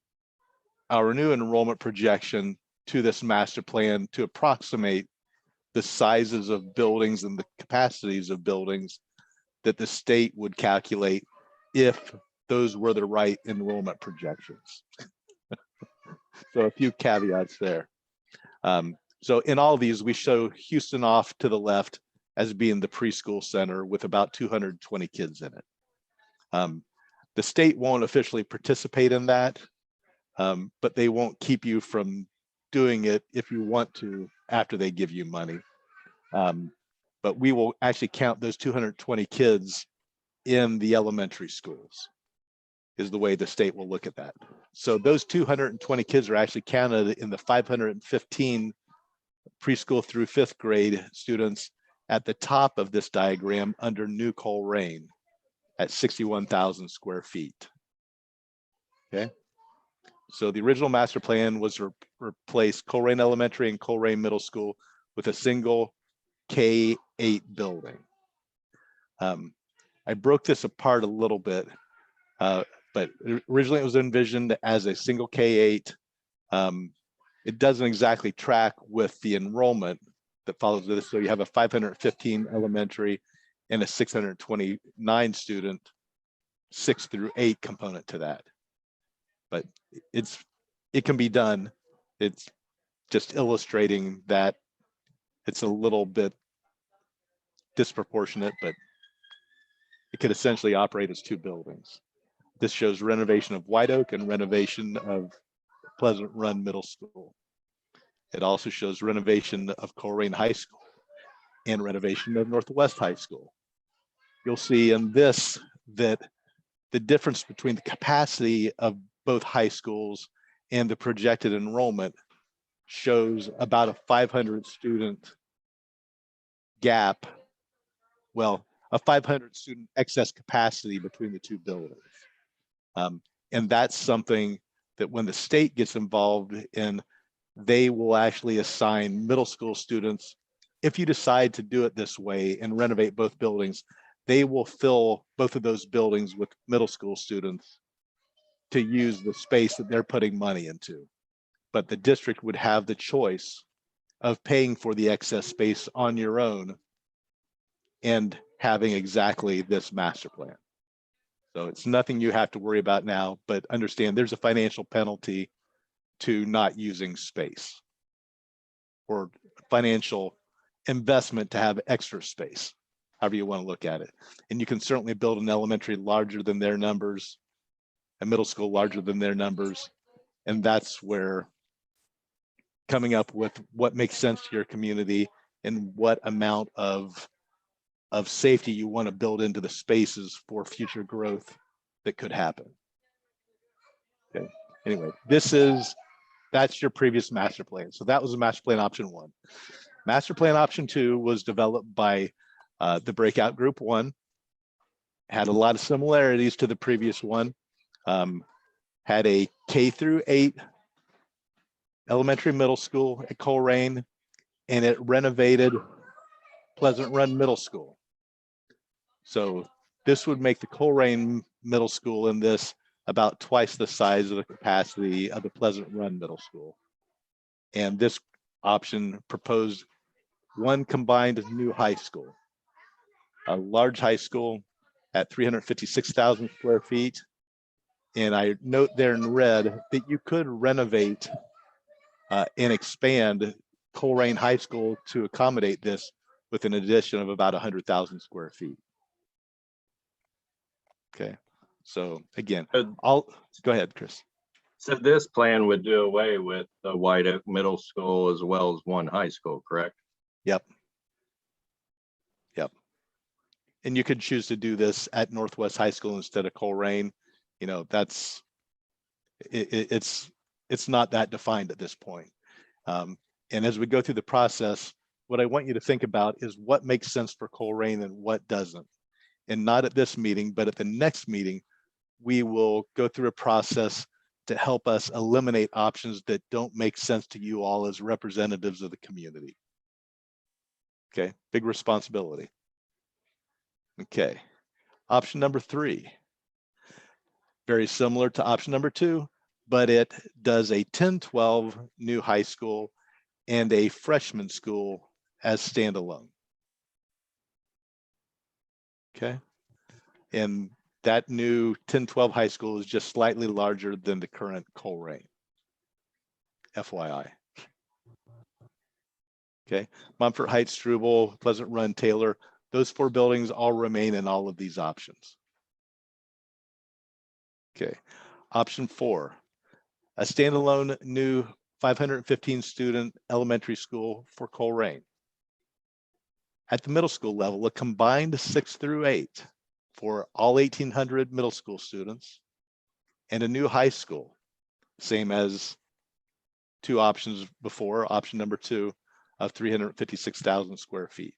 our new enrollment projection to this master plan to approximate the sizes of buildings and the capacities of buildings that the state would calculate if those were the right enrollment projections. So a few caveats there. So in all of these, we show Houston off to the left as being the preschool center with about 220 kids in it. The state won't officially participate in that, but they won't keep you from doing it if you want to after they give you money. But we will actually count those 220 kids in the elementary schools, is the way the state will look at that. So those 220 kids are actually counted in the 515 preschool through 5th grade students at the top of this diagram under New Colerain at 61,000 square feet. Okay. So the original master plan was to replace Colerain Elementary and Colerain Middle School with a single K-8 building. I broke this apart a little bit, but originally it was envisioned as a single K-8. It doesn't exactly track with the enrollment that follows this. So you have a 515 elementary and a 629 student 6 through 8 component to that. But it can be done. It's just illustrating that it's a little bit disproportionate, but it could essentially operate as 2 buildings. This shows renovation of White Oak and renovation of Pleasant Run Middle School. It also shows renovation of Colerain High School and renovation of Northwest High School. You'll see in this that the difference between the capacity of both high schools and the projected enrollment shows about a 500 student gap. Well, a 500 student excess capacity between the 2 buildings. And that's something that when the state gets involved in, they will actually assign middle school students. If you decide to do it this way and renovate both buildings, they will fill both of those buildings with middle school students to use the space that they're putting money into. But the district would have the choice of paying for the excess space on your own and having exactly this master plan. So it's nothing you have to worry about now, but understand there's a financial penalty to not using space or financial investment to have extra space, however you want to look at it. And you can certainly build an elementary larger than their numbers, a middle school larger than their numbers. And that's where coming up with what makes sense to your community and what amount of safety you want to build into the spaces for future growth that could happen. Okay. Anyway, that's your previous master plan. So that was a master plan option 1. Master plan option 2 was developed by the breakout group 1. Had a lot of similarities to the previous one. Had a K through 8 elementary middle school at Colerain, and it renovated Pleasant Run Middle School. So this would make the Colerain Middle School in this about twice the size of the capacity of the Pleasant Run Middle School. And this option proposed 1 combined new high school, a large high school at 356,000 square feet. And I note there in red that you could renovate and expand Colerain High School to accommodate this with an addition of about 100,000 square feet. Okay, so again, go ahead, Chris. So this plan would do away with the White Oak Middle School as well as 1 high school, correct? Yep. Yep. And you could choose to do this at Northwest High School instead of Colerain. You know, it's not that defined at this point. And as we go through the process, what I want you to think about is what makes sense for Colerain and what doesn't. and not at this meeting, but at the next meeting, we will go through a process to help us eliminate options that don't make sense to you all as representatives of the community. Okay, big responsibility. Okay, option number 3. Very similar to option number 2, but it does a 10-12 new high school and a freshman school as standalone. Okay, and that new 10-12 high school is just slightly larger than the current Colerain. FYI. Okay, Montfort Heights, Struble, Pleasant Run, Taylor, those 4 buildings all remain in all of these options. Okay, option 4, a standalone new 515 student elementary school for Colerain. At the middle school level, a combined 6 through 8 for all 1,800 middle school students, and a new high school, same as 2 options before, option number 2 of 356,000 square feet.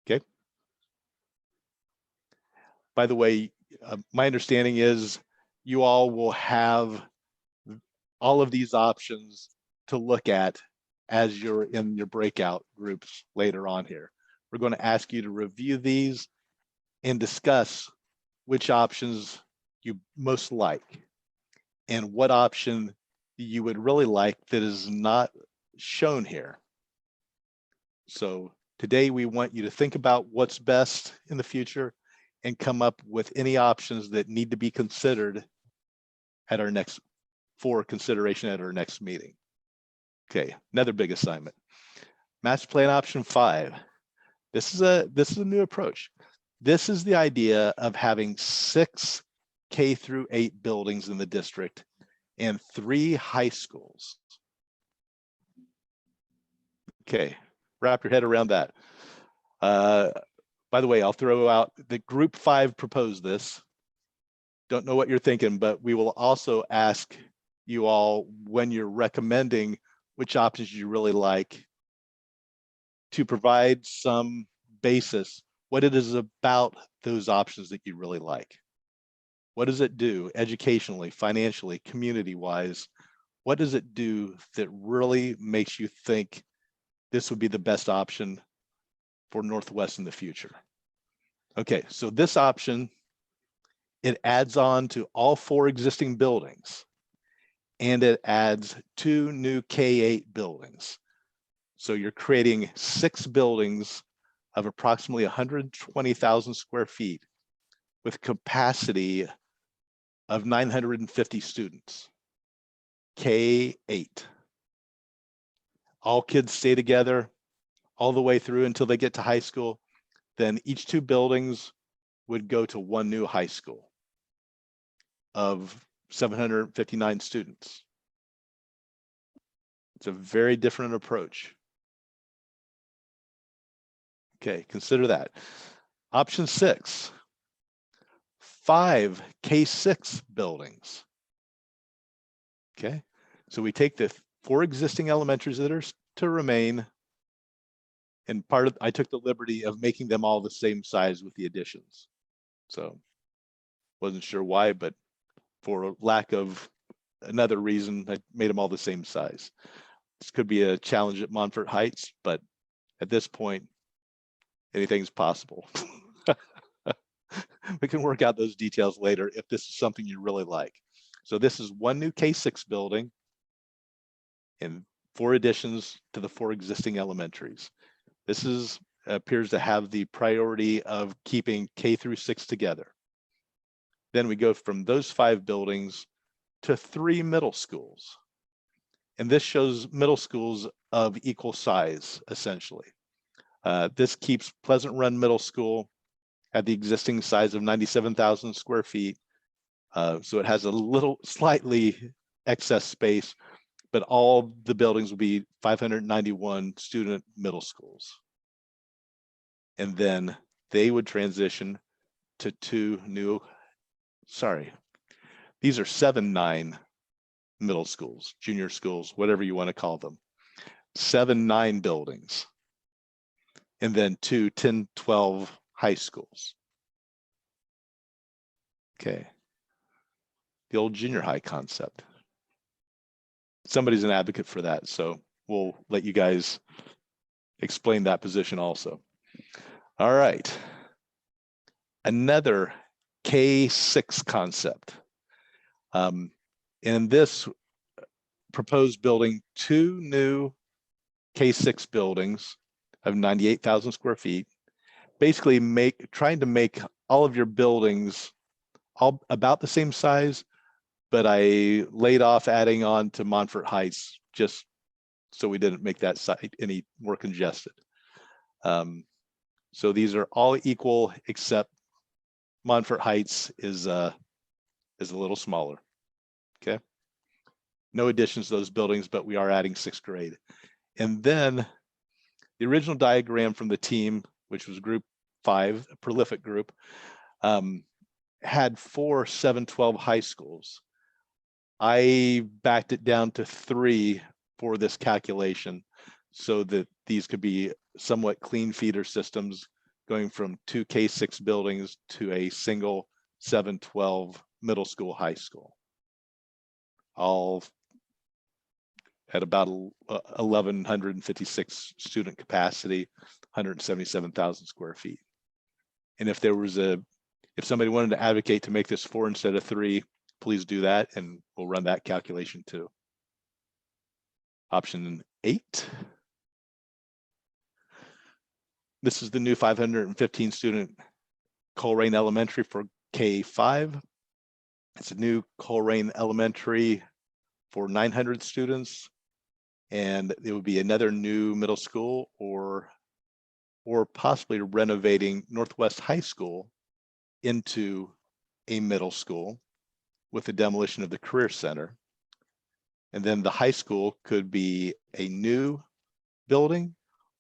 Okay. By the way, my understanding is you all will have all of these options to look at as you're in your breakout groups later on here. We're going to ask you to review these and discuss which options you most like and what option you would really like that is not shown here. So today we want you to think about what's best in the future and come up with any options that need to be considered at our next, for consideration at our next meeting. Okay, another big assignment. Master plan option 5. This is a new approach. This is the idea of having 6 K through 8 buildings in the district and 3 high schools. Okay, wrap your head around that. By the way, I'll throw out the group 5 proposed this. Don't know what you're thinking, but we will also ask you all when you're recommending which options you really like to provide some basis, what it is about those options that you really like. What does it do educationally, financially, community-wise? What does it do that really makes you think this would be the best option for Northwest in the future? Okay, so this option, it adds on to all 4 existing buildings, and it adds 2 new K-8 buildings. So you're creating 6 buildings of approximately 120,000 square feet with capacity of 950 students. K-8. All kids stay together all the way through until they get to high school. Then each 2 buildings would go to 1 new high school of 759 students. It's a very different approach. Okay, consider that. Option 6, 5 K-6 buildings. Okay, so we take the 4 existing elementaries that are to remain, and I took the liberty of making them all the same size with the additions. So wasn't sure why, but for lack of another reason, I made them all the same size. This could be a challenge at Montfort Heights, but at this point, anything's possible. We can work out those details later if this is something you really like. So this is 1 new K-6 building and 4 additions to the 4 existing elementaries. This appears to have the priority of keeping K through 6 together. Then we go from those 5 buildings to 3 middle schools. And this shows middle schools of equal size, essentially. This keeps Pleasant Run Middle School at the existing size of 97,000 square feet. So it has a little slightly excess space, but all the buildings will be 591 student middle schools. And then they would transition to 2 new, these are 7-9 middle schools, junior schools, whatever you want to call them. 7-9 buildings. And then 2 10-12 high schools. Okay. The old junior high concept. Somebody's an advocate for that, so we'll let you guys explain that position also. All right. Another K6 concept. In this proposed building, 2 new K6 buildings of 98,000 square feet, basically trying to make all of your buildings all about the same size, but I laid off adding on to Montfort Heights just so we didn't make that site any more congested. So these are all equal, except Montfort Heights is a little smaller. Okay. No additions to those buildings, but we are adding 6th grade. And then the original diagram from the team, which was group 5, a prolific group, had 4 7-12 high schools. I backed it down to 3 for this calculation so that these could be somewhat clean feeder systems going from 2 K6 buildings to a single 7-12 middle school, high school, all at about 1,156 student capacity, 177,000 square feet. And if somebody wanted to advocate to make this 4 instead of 3, please do that, and we'll run that calculation too. Option 8. This is the new 515 student Coleraine Elementary for K5. It's a new Coleraine Elementary for 900 students, and it would be another new middle school or possibly renovating Northwest High School into a middle school with the demolition of the Career Center. And then the high school could be a new building,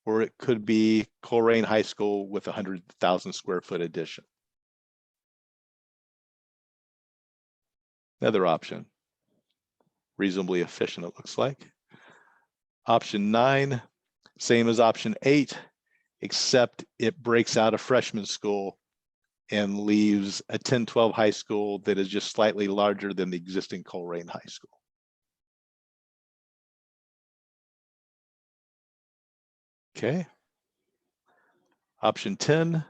or it could be Coleraine High School with 100,000 square foot addition. Another option, reasonably efficient, it looks like. Option 9, same as option 8, except it breaks out a freshman school and leaves a 10-12 high school that is just slightly larger than the existing Coleraine High School. Okay. Option 10,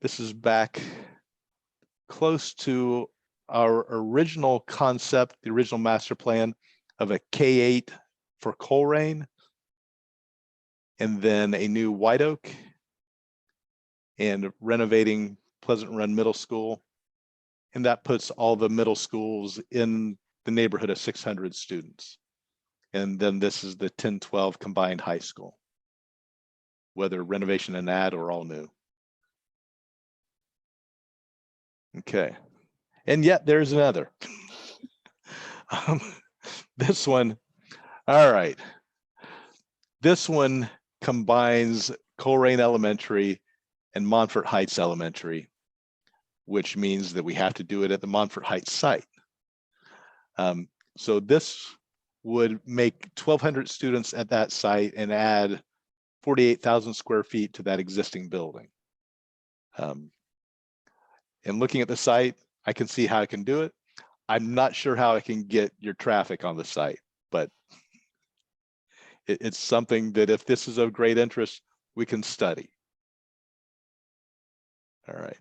this is back close to our original concept, the original master plan of a K8 for Coleraine, and then a new White Oak, and renovating Pleasant Run Middle School. And that puts all the middle schools in the neighborhood of 600 students. And then this is the 10-12 combined high school, whether renovation and add or all new. Okay, and yet there's another. This one, all right. This one combines Coleraine Elementary and Montfort Heights Elementary, which means that we have to do it at the Montfort Heights site. So this would make 1,200 students at that site and add 48,000 square feet to that existing building. And looking at the site, I can see how I can do it. I'm not sure how I can get your traffic on the site, but it's something that if this is of great interest, we can study. All right,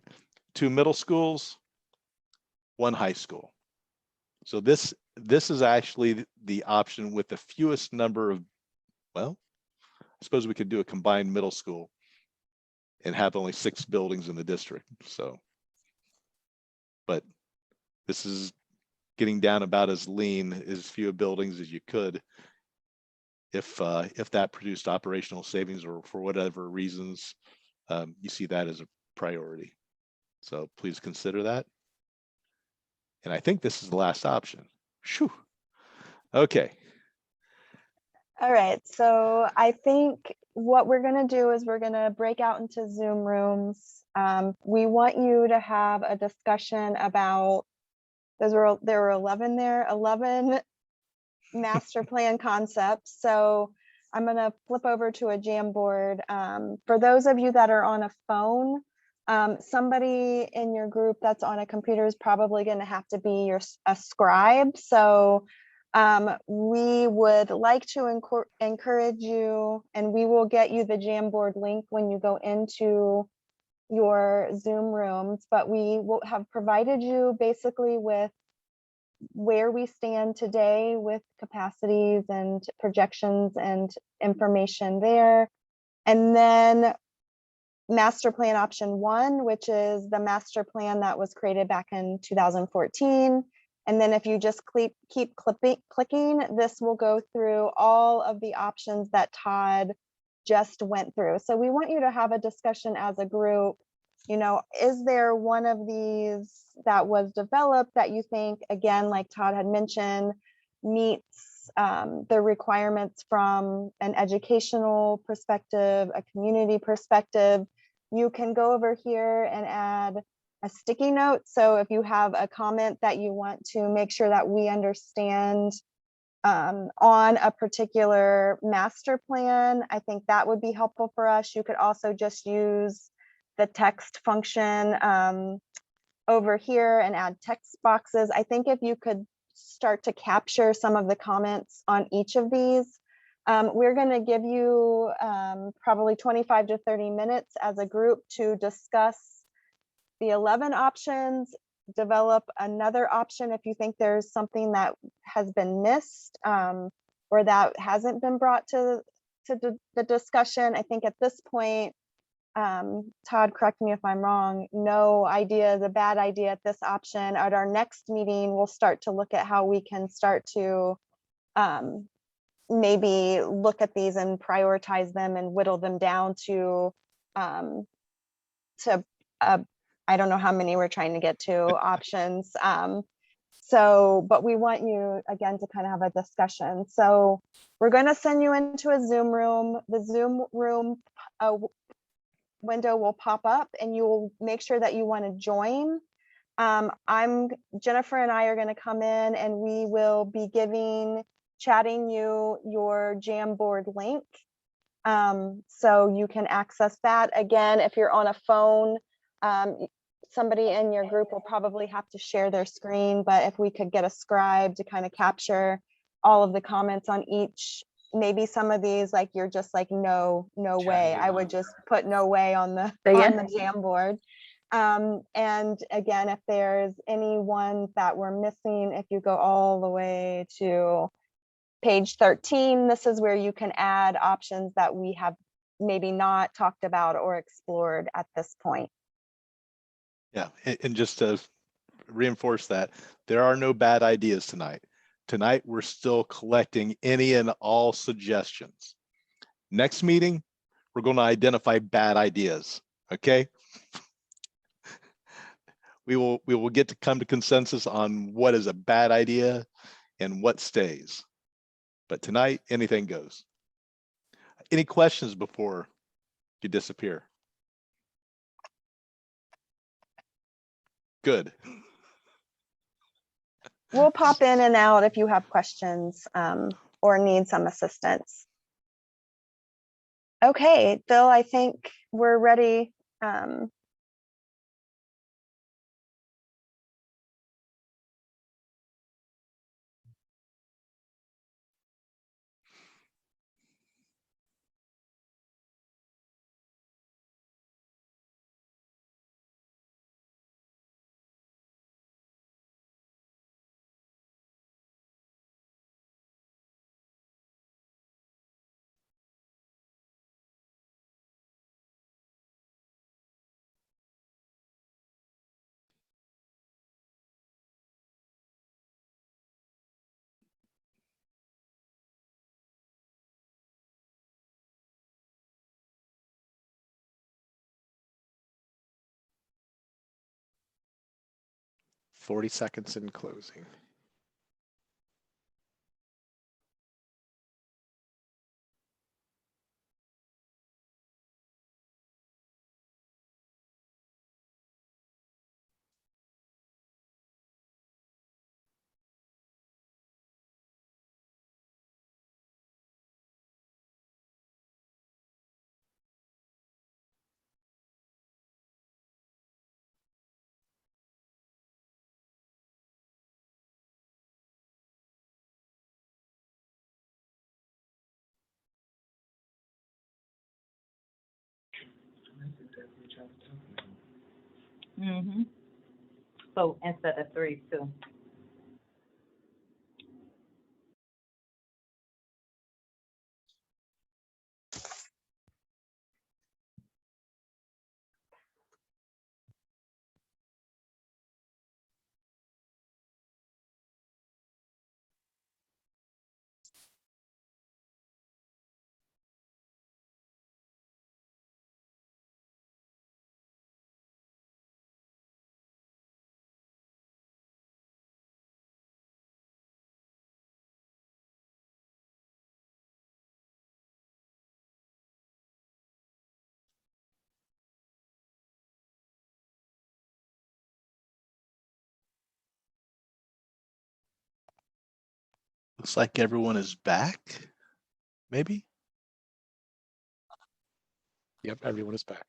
2 middle schools, 1 high school. So this is actually the option with the fewest number of, well, I suppose we could do a combined middle school and have only 6 buildings in the district. So, but this is getting down about as lean, as few buildings as you could, if that produced operational savings or for whatever reasons you see that as a priority. So please consider that. And I think this is the last option. Whew. Okay. All right, so I think what we're going to do is we're going to break out into Zoom rooms. We want you to have a discussion about, there were 11 there, 11 master plan concepts. So I'm going to flip over to a Jamboard. For those of you that are on a phone, somebody in your group that's on a computer is probably going to have to be a scribe. So we would like to encourage you, and we will get you the Jamboard link when you go into your Zoom rooms, but we will have provided you basically with where we stand today with capacities and projections and information there. And then master plan option 1, which is the master plan that was created back in 2014. And then if you just keep clicking, this will go through all of the options that Todd just went through. So we want you to have a discussion as a group. You know, is there one of these that was developed that you think, again, like Todd had mentioned, meets the requirements from an educational perspective, a community perspective? You can go over here and add a sticky note. So if you have a comment that you want to make sure that we understand on a particular master plan, I think that would be helpful for us. You could also just use the text function over here and add text boxes. I think if you could start to capture some of the comments on each of these, we're going to give you probably 25 to 30 minutes as a group to discuss the 11 options, develop another option if you think there's something that has been missed or that hasn't been brought to the discussion. I think at this point, Todd, correct me if I'm wrong, no idea is a bad idea at this option. At our next meeting, we'll start to look at how we can start to maybe look at these and prioritize them and whittle them down to I don't know how many we're trying to get to options. But we want you again to kind of have a discussion. So we're going to send you into a Zoom room. The Zoom room window will pop up and you will make sure that you want to join. Jennifer and I are going to come in and we will be chatting you your Jamboard link. So you can access that. Again, if you're on a phone, somebody in your group will probably have to share their screen, but if we could get a scribe to kind of capture all of the comments on each, maybe some of these, like you're just like, no way. I would just put no way on the Jamboard. And again, if there's any ones that we're missing, if you go all the way to page 13, this is where you can add options that we have maybe not talked about or explored at this point. Yeah, and just to reinforce that, there are no bad ideas tonight. Tonight, we're still collecting any and all suggestions. Next meeting, we're going to identify bad ideas, okay? We will get to come to consensus on what is a bad idea and what stays. But tonight, anything goes. Any questions before you disappear? Good. We'll pop in and out if you have questions or need some assistance. Okay, Bill, I think we're ready. Forty seconds in closing. Mm-hmm. So instead of 3, 2. Looks like everyone is back, maybe? Yep, everyone is back.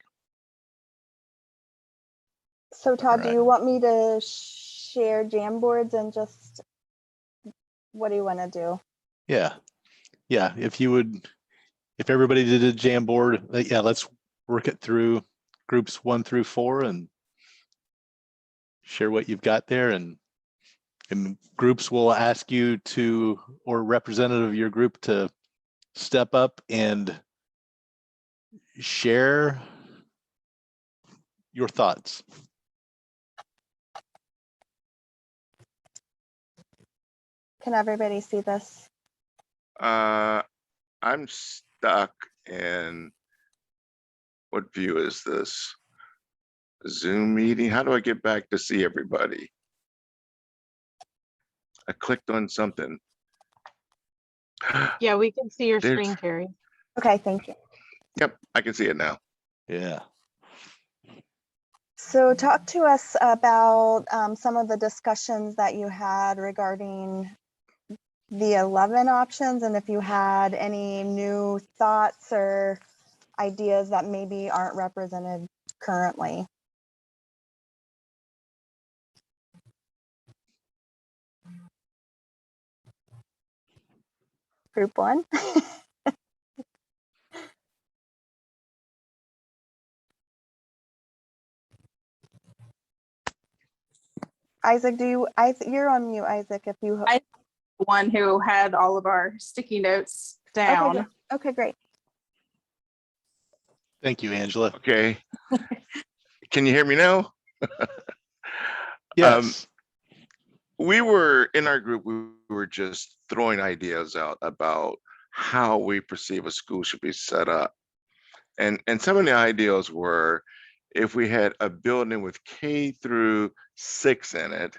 So Todd, do Alright. you want me to share Jamboards and just, what do you want to do? Yeah, yeah, if everybody did a Jamboard, yeah, let's work it through groups 1 through 4 and share what you've got there, and groups will ask you to, or representative of your group, to step up and share your thoughts. Can everybody see this? I'm stuck in, what view is this? Zoom meeting? How do I get back to see everybody? I clicked on something. Yeah, we can see your There's- screen, Carrie. Okay, thank you. Yep, I can see it now. Yeah. So talk to us about some of the discussions that you had regarding the 11 options, and if you had any new thoughts or ideas that maybe aren't represented currently. Group 1. Isaac, you're on mute, Isaac, if you. One who had all of our sticky notes down. Okay, great. Thank you, Angela. Okay. Can you hear me now? Yes. We were in our group, we were just throwing ideas out about how we perceive a school should be set up. And some of the ideas were, if we had a building with K through 6 in it,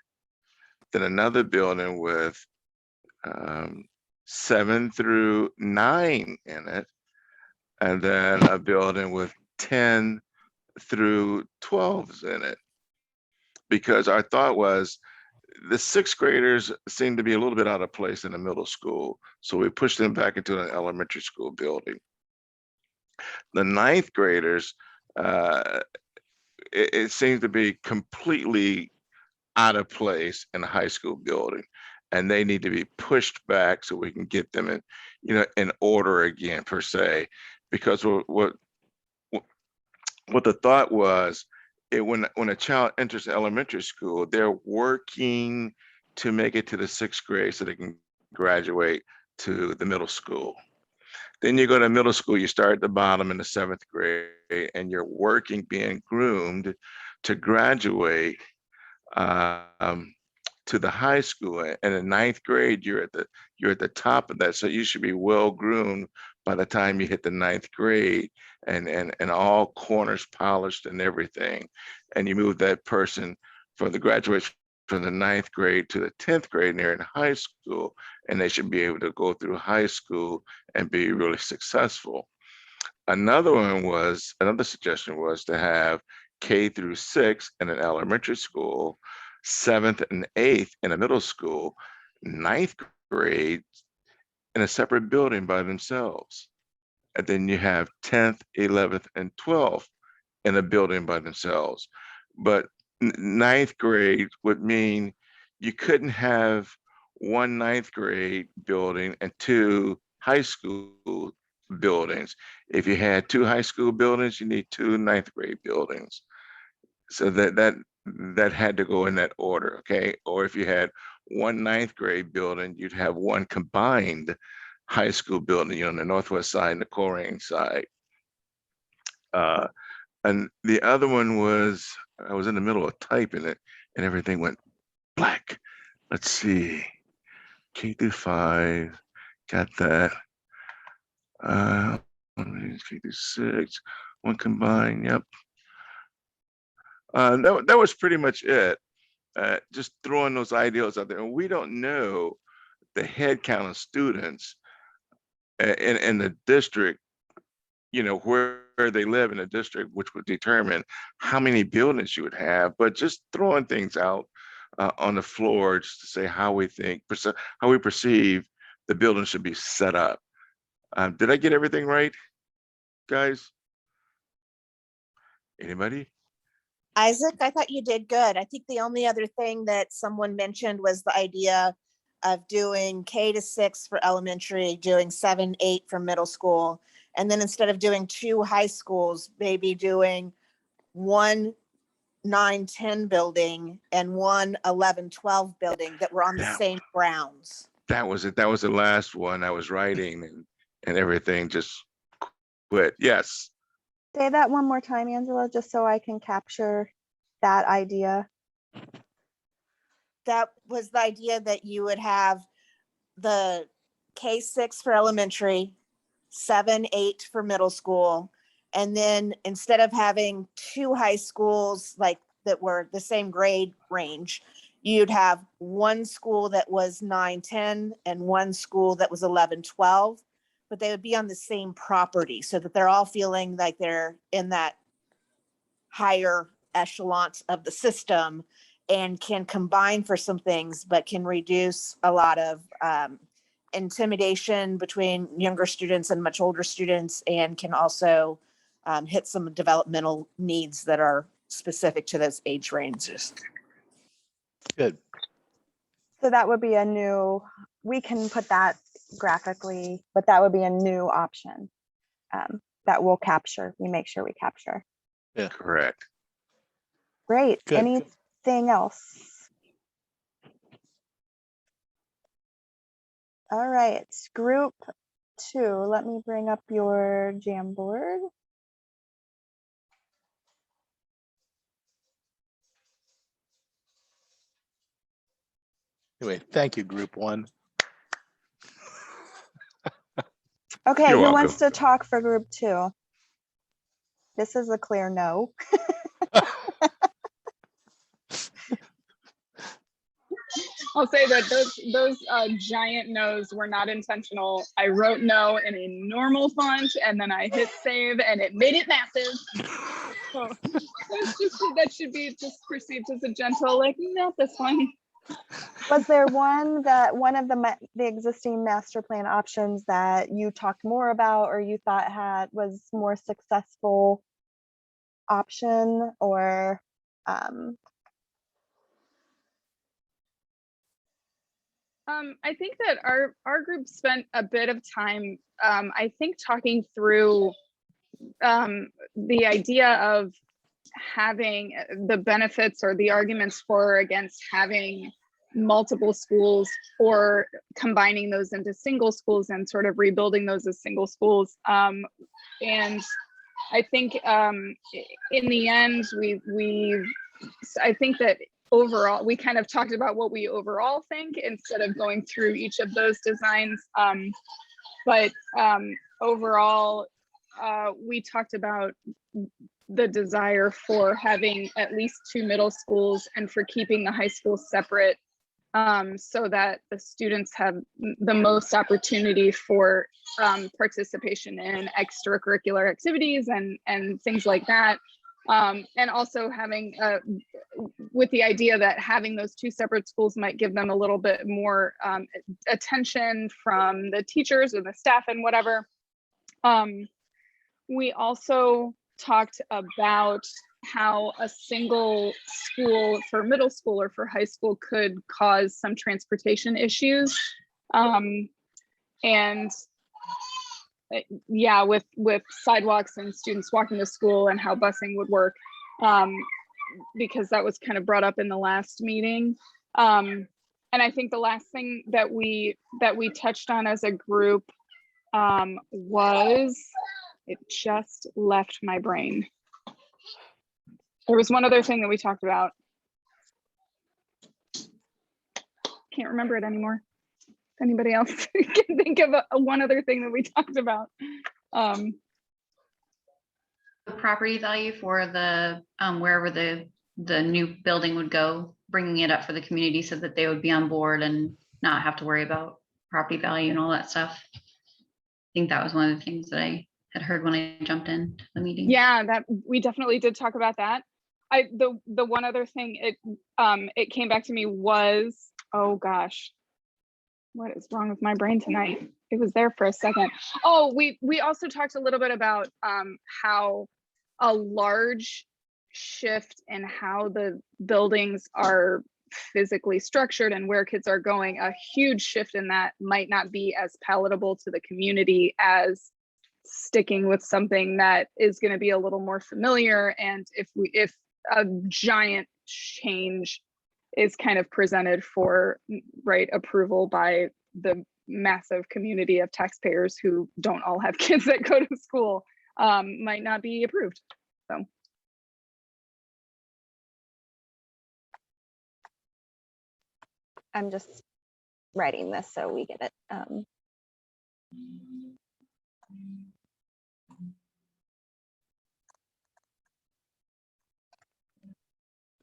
then another building with 7 through 9 in it, and then a building with 10 through 12s in it. Because our thought was, the 6th graders seem to be a little bit out of place in the middle school, so we pushed them back into an elementary school building. The 9th graders, it seems to be completely out of place in a high school building, and they need to be pushed back so we can get them in, in order again, per se. Because what the thought was, when a child enters elementary school, they're working to make it to the 6th grade so they can graduate to the middle school. Then you go to middle school, you start at the bottom in the 7th grade, and you're working, being groomed to graduate to the high school. And in 9th grade, you're at the top of that. So you should be well groomed by the time you hit the 9th grade, and all corners polished and everything. And you move that person from the graduation from the 9th grade to the 10th grade, and they're in high school, and they should be able to go through high school and be really successful. Another suggestion was to have K through 6 in an elementary school, 7th and 8th in a middle school, 9th grade in a separate building by themselves. And then you have 10th, 11th, and 12th in a building by themselves. But 9th grade would mean you couldn't have one 9th grade building and 2 high school buildings. If you had 2 high school buildings, you need 2 ninth grade buildings. So that had to go in that order, okay? Or if you had 1 ninth grade building, you'd have 1 combined high school building, on the northwest side and the Coleraine side. And the other one was, I was in the middle of typing it and everything went black. Let's see, K through 5, got that. K through 6, 1 combined, yep. That was pretty much it. Just throwing those ideas out there. And we don't know the head count of students in the district, where they live in the district, which would determine how many buildings you would have. But just throwing things out on the floor just to say how we think, how we perceive the building should be set up. Did I get everything right, guys? Anybody? Isaac, I thought you did good. I think the only other thing that someone mentioned was the idea of doing K to 6 for elementary, doing 7, 8 for middle school. And then instead of doing 2 high schools, maybe doing 1 9, 10 building and 1 11, 12 building that were on the same grounds. That was it. That was the last one I was writing, and everything just quit. Yes. Say that one more time, Angela, just so I can capture that idea. That was the idea, that you would have the K6 for elementary, 7, 8 for middle school. And then instead of having 2 high schools like that were the same grade range, you'd have 1 school that was 9, 10 and 1 school that was 11, 12, but they would be on the same property so that they're all feeling like they're in that higher echelon of the system and can combine for some things, but can reduce a lot of intimidation between younger students and much older students, and can also hit some developmental needs that are specific to those age ranges. Good. So that would be a new, we can put that graphically, but that would be a new option that we'll capture. We make sure we capture. Yeah. Correct. Great. Good. Anything else? All right, group 2. Let me bring up your Jamboard. Anyway, thank you, group 1. Okay, You're who welcome. wants to talk for group 2? This is a clear no. I'll say that those giant no's were not intentional. I wrote no in a normal font and then I hit save and it made it massive. So that should be just perceived as a gentle, like, not this one. Was there one of the existing master plan options that you talked more about or you thought was more successful option, or I think that our group spent a bit of time, I think, talking through the idea of having the benefits or the arguments for or against having multiple schools, or combining those into single schools and sort of rebuilding those as single schools. And I think in the end, I think that overall, we kind of talked about what we overall think instead of going through each of those designs. But overall, we talked about the desire for having at least 2 middle schools and for keeping the high school separate, so that the students have the most opportunity for participation in extracurricular activities and things like that. And also having, with the idea that having those 2 separate schools might give them a little bit more attention from the teachers or the staff and whatever. We also talked about how a single school for middle school or for high school could cause some transportation issues. And yeah, with sidewalks and students walking to school and how busing would work, because that was kind of brought up in the last meeting. And I think the last thing that we touched on as a group was, it just left my brain. There was one other thing that we talked about. Can't remember it anymore. If anybody else can think of one other thing that we talked about. The property value for the wherever the new building would go, bringing it up for the community so that they would be on board and not have to worry about property value and all that stuff. I think that was one of the things that I had heard when I jumped into the meeting. Yeah, that we definitely did talk about that. The one other thing it came back to me was, oh gosh, what is wrong with my brain tonight? It was there for a second. Oh, we also talked a little bit about how a large shift in how the buildings are physically structured and where kids are going, a huge shift in that might not be as palatable to the community as sticking with something that is going to be a little more familiar. And if a giant change is kind of presented for approval by the massive community of taxpayers who don't all have kids that go to school, might not be approved. So I'm just writing this so we get it.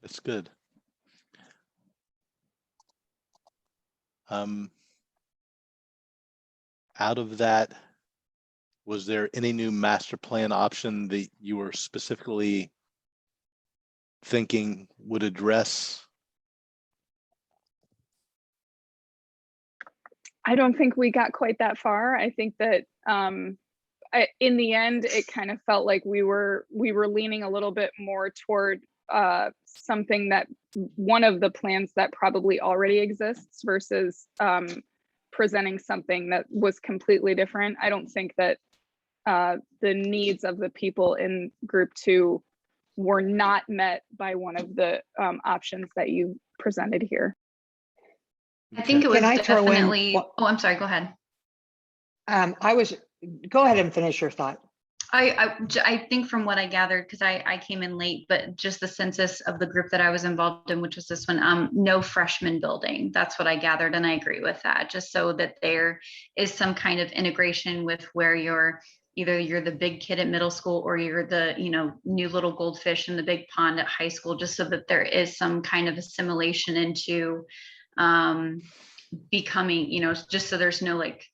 That's good. Out of that, was there any new master plan option that you were specifically thinking would address? I don't think we got quite that far. I think that in the end, it kind of felt like we were leaning a little bit more toward something that one of the plans that probably already exists versus presenting something that was completely different. I don't think that the needs of the people in group 2 were not met by one of the options that you presented here. I think it was Can I throw in definitely, what- oh, I'm sorry, go ahead. Go ahead and finish your thought. I think from what I gathered, because I came in late, but just the census of the group that I was involved in, which was this one, no freshman building. That's what I gathered, and I agree with that. Just so that there is some kind of integration with where you're the big kid at middle school or you're the new little goldfish in the big pond at high school, just so that there is some kind of assimilation into becoming, just so there's no like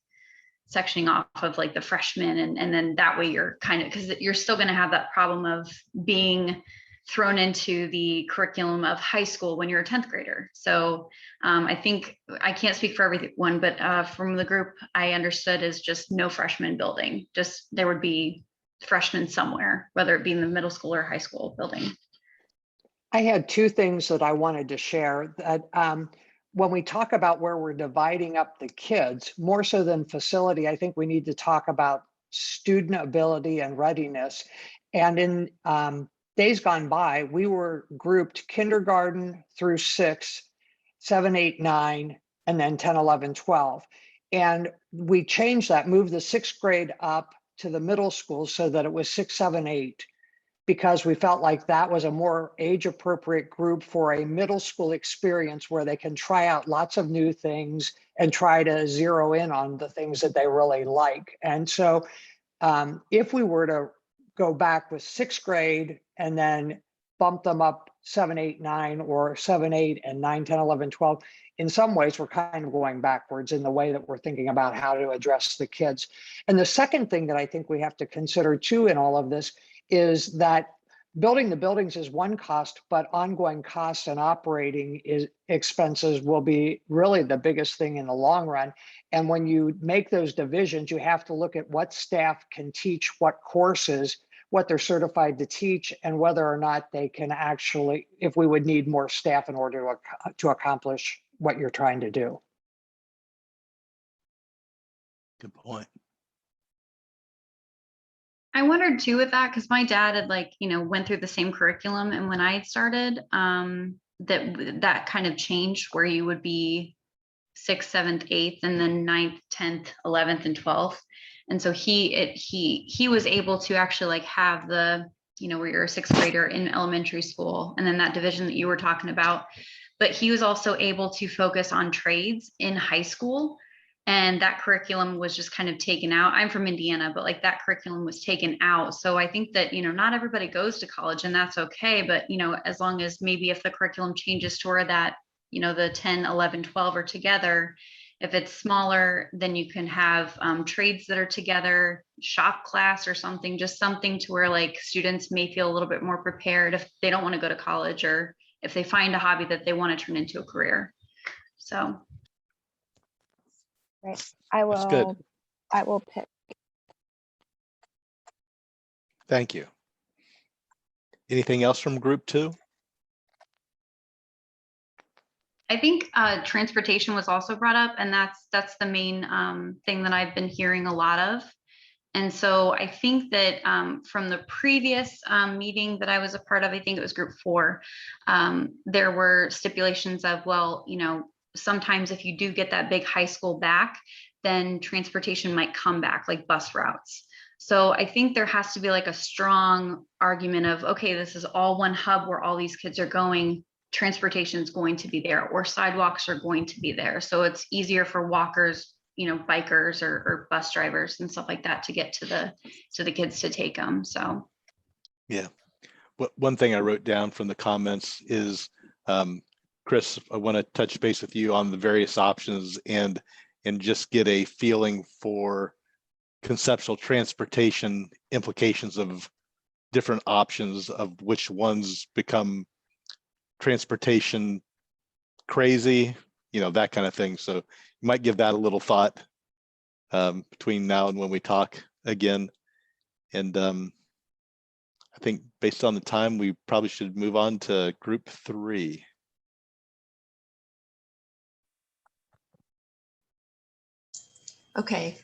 sectioning off of like the freshmen and then that way you're kind of, because you're still going to have that problem of being thrown into the curriculum of high school when you're a 10th grader. So I think, I can't speak for everyone, but from the group I understood is just no freshman building, just there would be freshmen somewhere, whether it be in the middle school or high school building. I had two things that I wanted to share. That when we talk about where we're dividing up the kids, more so than facility, I think we need to talk about student ability and readiness. And in days gone by, we were grouped kindergarten through 6, 7, 8, 9, and then 10, 11, 12. And we changed that, moved the 6th grade up to the middle school so that it was 6, 7, 8. Because we felt like that was a more age appropriate group for a middle school experience where they can try out lots of new things and try to zero in on the things that they really like. And so if we were to go back with 6th grade and then bump them up 7, 8, 9 or 7, 8 and 9, 10, 11, 12, in some ways we're kind of going backwards in the way that we're thinking about how to address the kids. And the second thing that I think we have to consider too in all of this is that building the buildings is one cost, but ongoing costs and operating expenses will be really the biggest thing in the long run. And when you make those divisions, you have to look at what staff can teach what courses, what they're certified to teach, and whether or not they can actually, if we would need more staff in order to accomplish what you're trying to do. Good point. I wondered too with that, because my dad had went through the same curriculum, and when I had started, that kind of changed where you would be 6th, 7th, 8th, and then 9th, 10th, 11th, and 12th. And so he was able to actually have the, where you're a 6th grader in elementary school, and then that division that you were talking about. But he was also able to focus on trades in high school. And that curriculum was just kind of taken out. I'm from Indiana, but that curriculum was taken out. So I think that, not everybody goes to college, and that's okay. But, as long as maybe if the curriculum changes to where that, the 10, 11, 12 are together, if it's smaller, then you can have trades that are together, shop class or something, just something to where students may feel a little bit more prepared if they don't want to go to college, or if they find a hobby that they want to turn into a career. So. Right. That's good. I will pick. Thank you. Anything else from group 2? I think transportation was also brought up, and that's the main thing that I've been hearing a lot of. And so I think that from the previous meeting that I was a part of, I think it was group 4, there were stipulations of, well, sometimes if you do get that big high school back, then transportation might come back, like bus routes. So I think there has to be a strong argument of, okay, this is all one hub where all these kids are going. Transportation is going to be there, or sidewalks are going to be there. So it's easier for walkers, bikers or bus drivers and stuff like that to get to the kids to take them. So. Yeah. One thing I wrote down from the comments is, Chris, I want to touch base with you on the various options and just get a feeling for conceptual transportation implications of different options, of which ones become transportation crazy, that kind of thing. So you might give that a little thought between now and when we talk again. And I think based on the time, we probably should move on to group 3. Okay.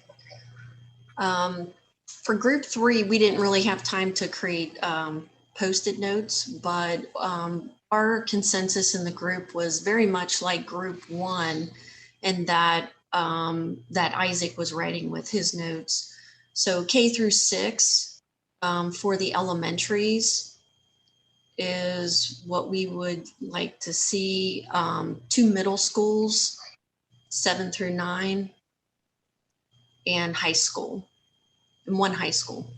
For group 3, we didn't really have time to create Post-it notes, but our consensus in the group was very much like group 1, and that Isaac was writing with his notes. So K through 6 for the elementaries is what we would like to see. 2 middle schools, 7 through 9, and high school, and 1 high school.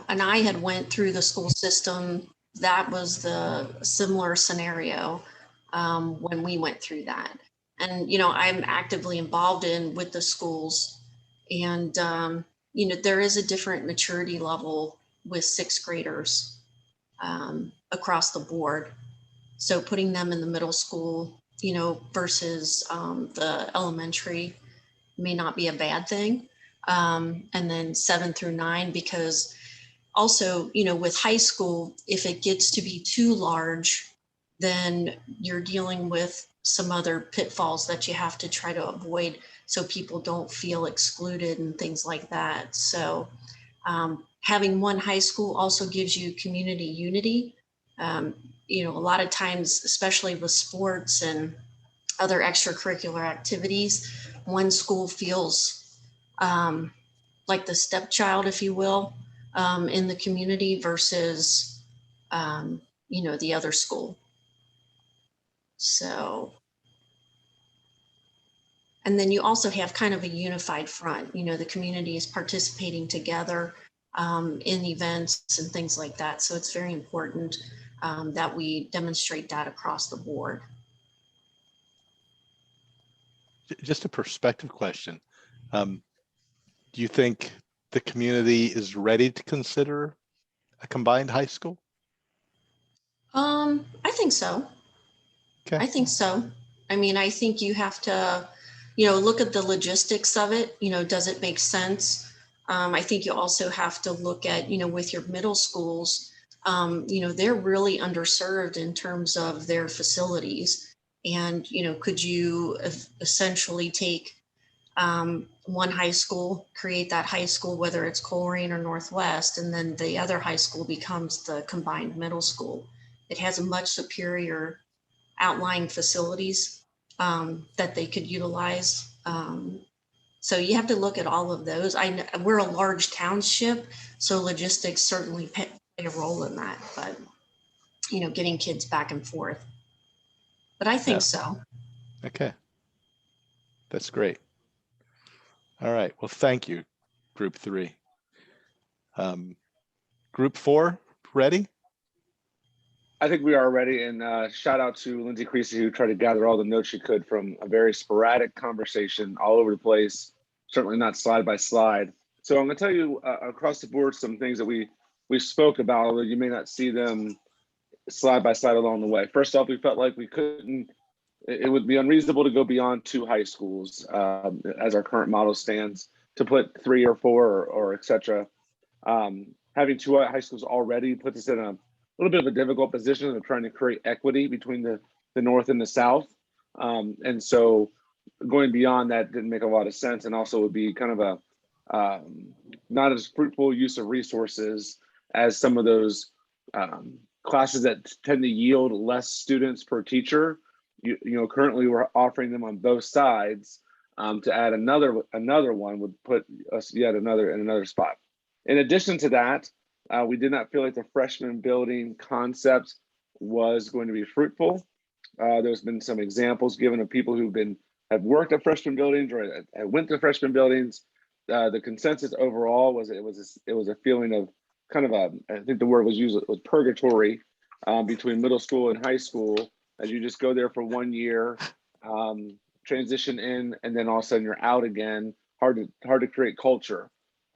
And I had went through the school system. That was the similar scenario when we went through that. And, I'm actively involved with the schools, and, there is a different maturity level with 6th graders across the board. So putting them in the middle school, versus the elementary may not be a bad thing. And then 7 through 9, because also, with high school, if it gets to be too large, then you're dealing with some other pitfalls that you have to try to avoid so people don't feel excluded and things like that. So having 1 high school also gives you community unity. A lot of times, especially with sports and other extracurricular activities, 1 school feels like the stepchild, if you will, in the community versus, the other school. So, and then you also have kind of a unified front, the community is participating together in events and things like that. So it's very important that we demonstrate that across the board. Just a perspective question. Do you think the community is ready to consider a combined high school? I think so. Okay. I think so. I think you have to, look at the logistics of it. Does it make sense? I think you also have to look at, with your middle schools, they're really underserved in terms of their facilities. And, could you essentially take one high school, create that high school, whether it's Coleraine or Northwest, and then the other high school becomes the combined middle school. It has a much superior outlying facilities that they could utilize. So you have to look at all of those. We're a large township, so logistics certainly play a role in that, but getting kids back and forth. But I think so. Okay. That's great. All right. Well, thank you, group 3. Group 4, ready? I think we are ready, and shout out to Lindsay Creasy, who tried to gather all the notes she could from a very sporadic conversation all over the place, certainly not slide by slide. So I'm going to tell you across the board some things that we spoke about, although you may not see them slide by slide along the way. First off, we felt like it would be unreasonable to go beyond 2 high schools as our current model stands, to put 3 or 4 or et cetera. Having 2 high schools already puts us in a little bit of a difficult position of trying to create equity between the North and the South. And so going beyond that didn't make a lot of sense, and also would be kind of a not as fruitful use of resources as some of those classes that tend to yield less students per teacher. Currently we're offering them on both sides. To add another one would put us yet in another spot. In addition to that, we did not feel like the freshman building concept was going to be fruitful. There's been some examples given of people who have worked at freshman buildings or have went to freshman buildings. The consensus overall was it was a feeling of kind of I think the word was used was purgatory between middle school and high school, as you just go there for 1 year, transition in, and then all of a sudden you're out again. Hard to create culture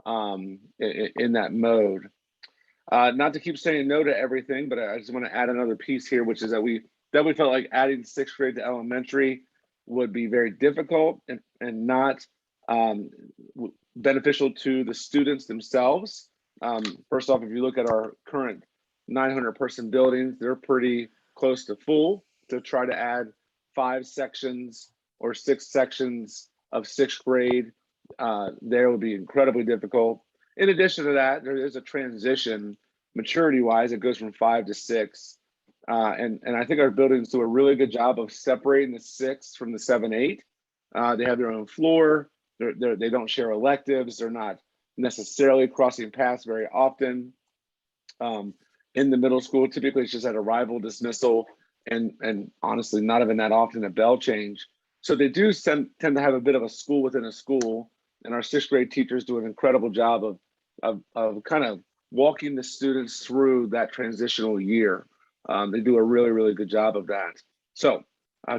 in that mode. Not to keep saying no to everything, but I just want to add another piece here, which is that we felt like adding 6th grade to elementary would be very difficult and not beneficial to the students themselves. First off, if you look at our current 900-person buildings, they're pretty close to full. To try to add 5 sections or 6 sections of 6th grade, there would be incredibly difficult. In addition to that, there is a transition maturity-wise. It goes from 5 to 6. And I think our buildings do a really good job of separating the 6 from the 7, 8. They have their own floor. They don't share electives. They're not necessarily crossing paths very often. In the middle school, typically it's just at arrival, dismissal, and honestly, not even that often a bell change. So they do tend to have a bit of a school within a school. And our 6th grade teachers do an incredible job of kind of walking the students through that transitional year. They do a really, really good job of that. So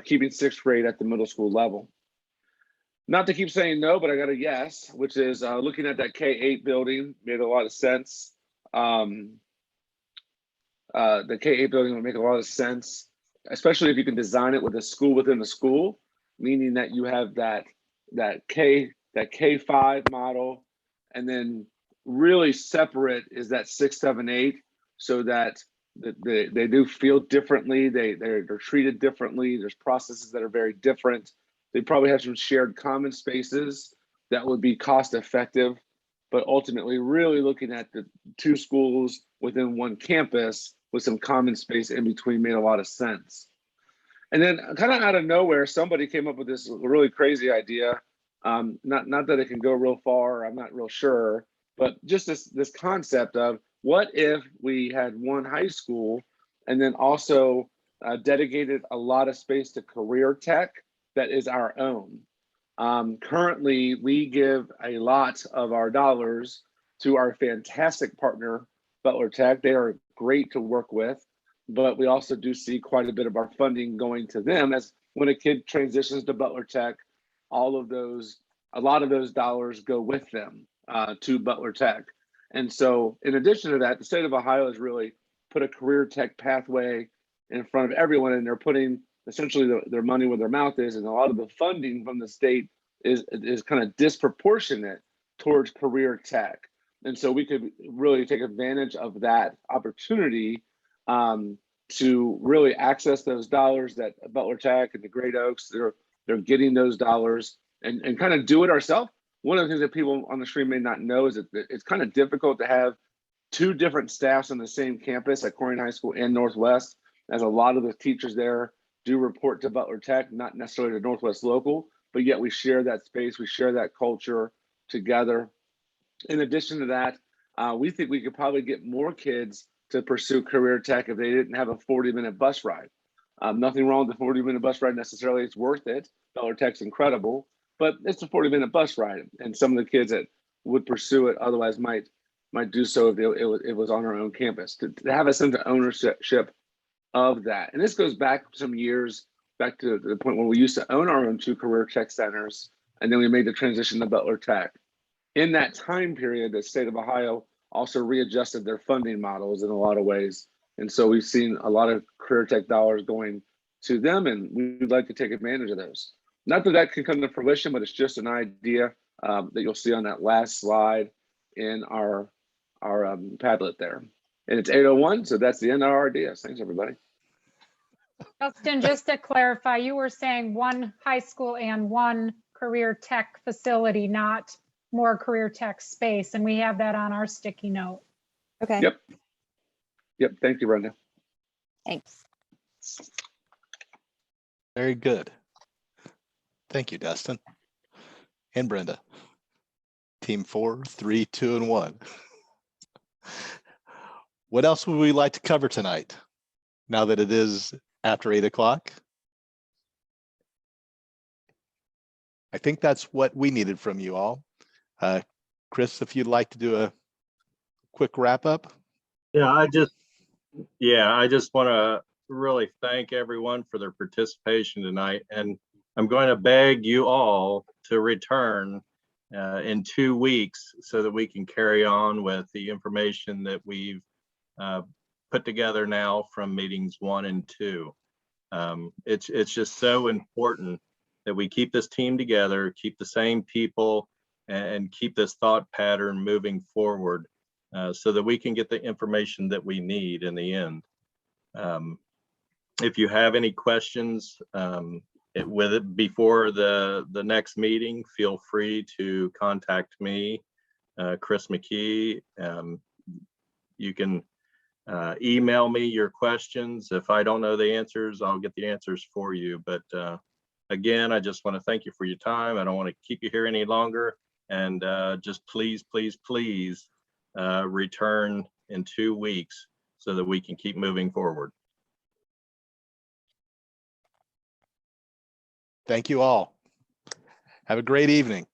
keeping 6th grade at the middle school level. Not to keep saying no, but I got a yes, which is looking at that K-8 building made a lot of sense. The K-8 building would make a lot of sense, especially if you can design it with a school within a school, meaning that you have that K-5 model, and then really separate is that 6, 7, 8, so that they do feel differently. They're treated differently. There's processes that are very different. They probably have some shared common spaces that would be cost effective, but ultimately really looking at the 2 schools within 1 campus with some common space in between made a lot of sense. And then kind of out of nowhere, somebody came up with this really crazy idea. Not that it can go real far, I'm not real sure, but just this concept of what if we had 1 high school and then also dedicated a lot of space to career tech that is our own. Currently, we give a lot of our dollars to our fantastic partner, Butler Tech. They are great to work with, but we also do see quite a bit of our funding going to them, as when a kid transitions to Butler Tech, a lot of those dollars go with them to Butler Tech. And so in addition to that, the state of Ohio has really put a career tech pathway in front of everyone, and they're putting essentially their money where their mouth is, and a lot of the funding from the state is kind of disproportionate towards career tech. And so we could really take advantage of that opportunity to really access those dollars that Butler Tech and the Great Oaks, they're getting those dollars and kind of do it ourselves. One of the things that people on the stream may not know is that it's kind of difficult to have two different staffs on the same campus at Corning High School and Northwest, as a lot of the teachers there do report to Butler Tech, not necessarily to Northwest Local, but yet we share that space, we share that culture together. In addition to that, we think we could probably get more kids to pursue career tech if they didn't have a 40-minute bus ride. Nothing wrong with the 40-minute bus ride necessarily, it's worth it. Butler Tech's incredible, but it's a 40-minute bus ride. And some of the kids that would pursue it otherwise might do so if it was on our own campus. To have a sense of ownership of that. And this goes back some years, back to the point where we used to own our own 2 career tech centers, and then we made the transition to Butler Tech. In that time period, the state of Ohio also readjusted their funding models in a lot of ways. And so we've seen a lot of career tech dollars going to them, and we'd like to take advantage of those. Not that that can come to fruition, but it's just an idea that you'll see on that last slide in our Padlet there. And it's 8:01, so that's the end of our ideas. Thanks, everybody. Justin, just to clarify, you were saying 1 high school and 1 career tech facility, not more career tech space, and we have that on our sticky note. Okay. Yep. Thank you, Brenda. Thanks. Very good. Thank you, Dustin and Brenda. Team 4, 3, 2, and 1. What else would we like to cover tonight, now that it is after 8 o'clock? I think that's what we needed from you all. Chris, if you'd like to do a quick wrap up. Yeah, I just want to really thank everyone for their participation tonight. And I'm going to beg you all to return in 2 weeks so that we can carry on with the information that we've put together now from meetings 1 and 2. It's just so important that we keep this team together, keep the same people, and keep this thought pattern moving forward so that we can get the information that we need in the end. If you have any questions before the next meeting, feel free to contact me, Chris McKee. You can email me your questions. If I don't know the answers, I'll get the answers for you. But again, I just want to thank you for your time. I don't want to keep you here any longer. And just please, please, please return in 2 weeks so that we can keep moving forward. Thank you all. Have a great evening.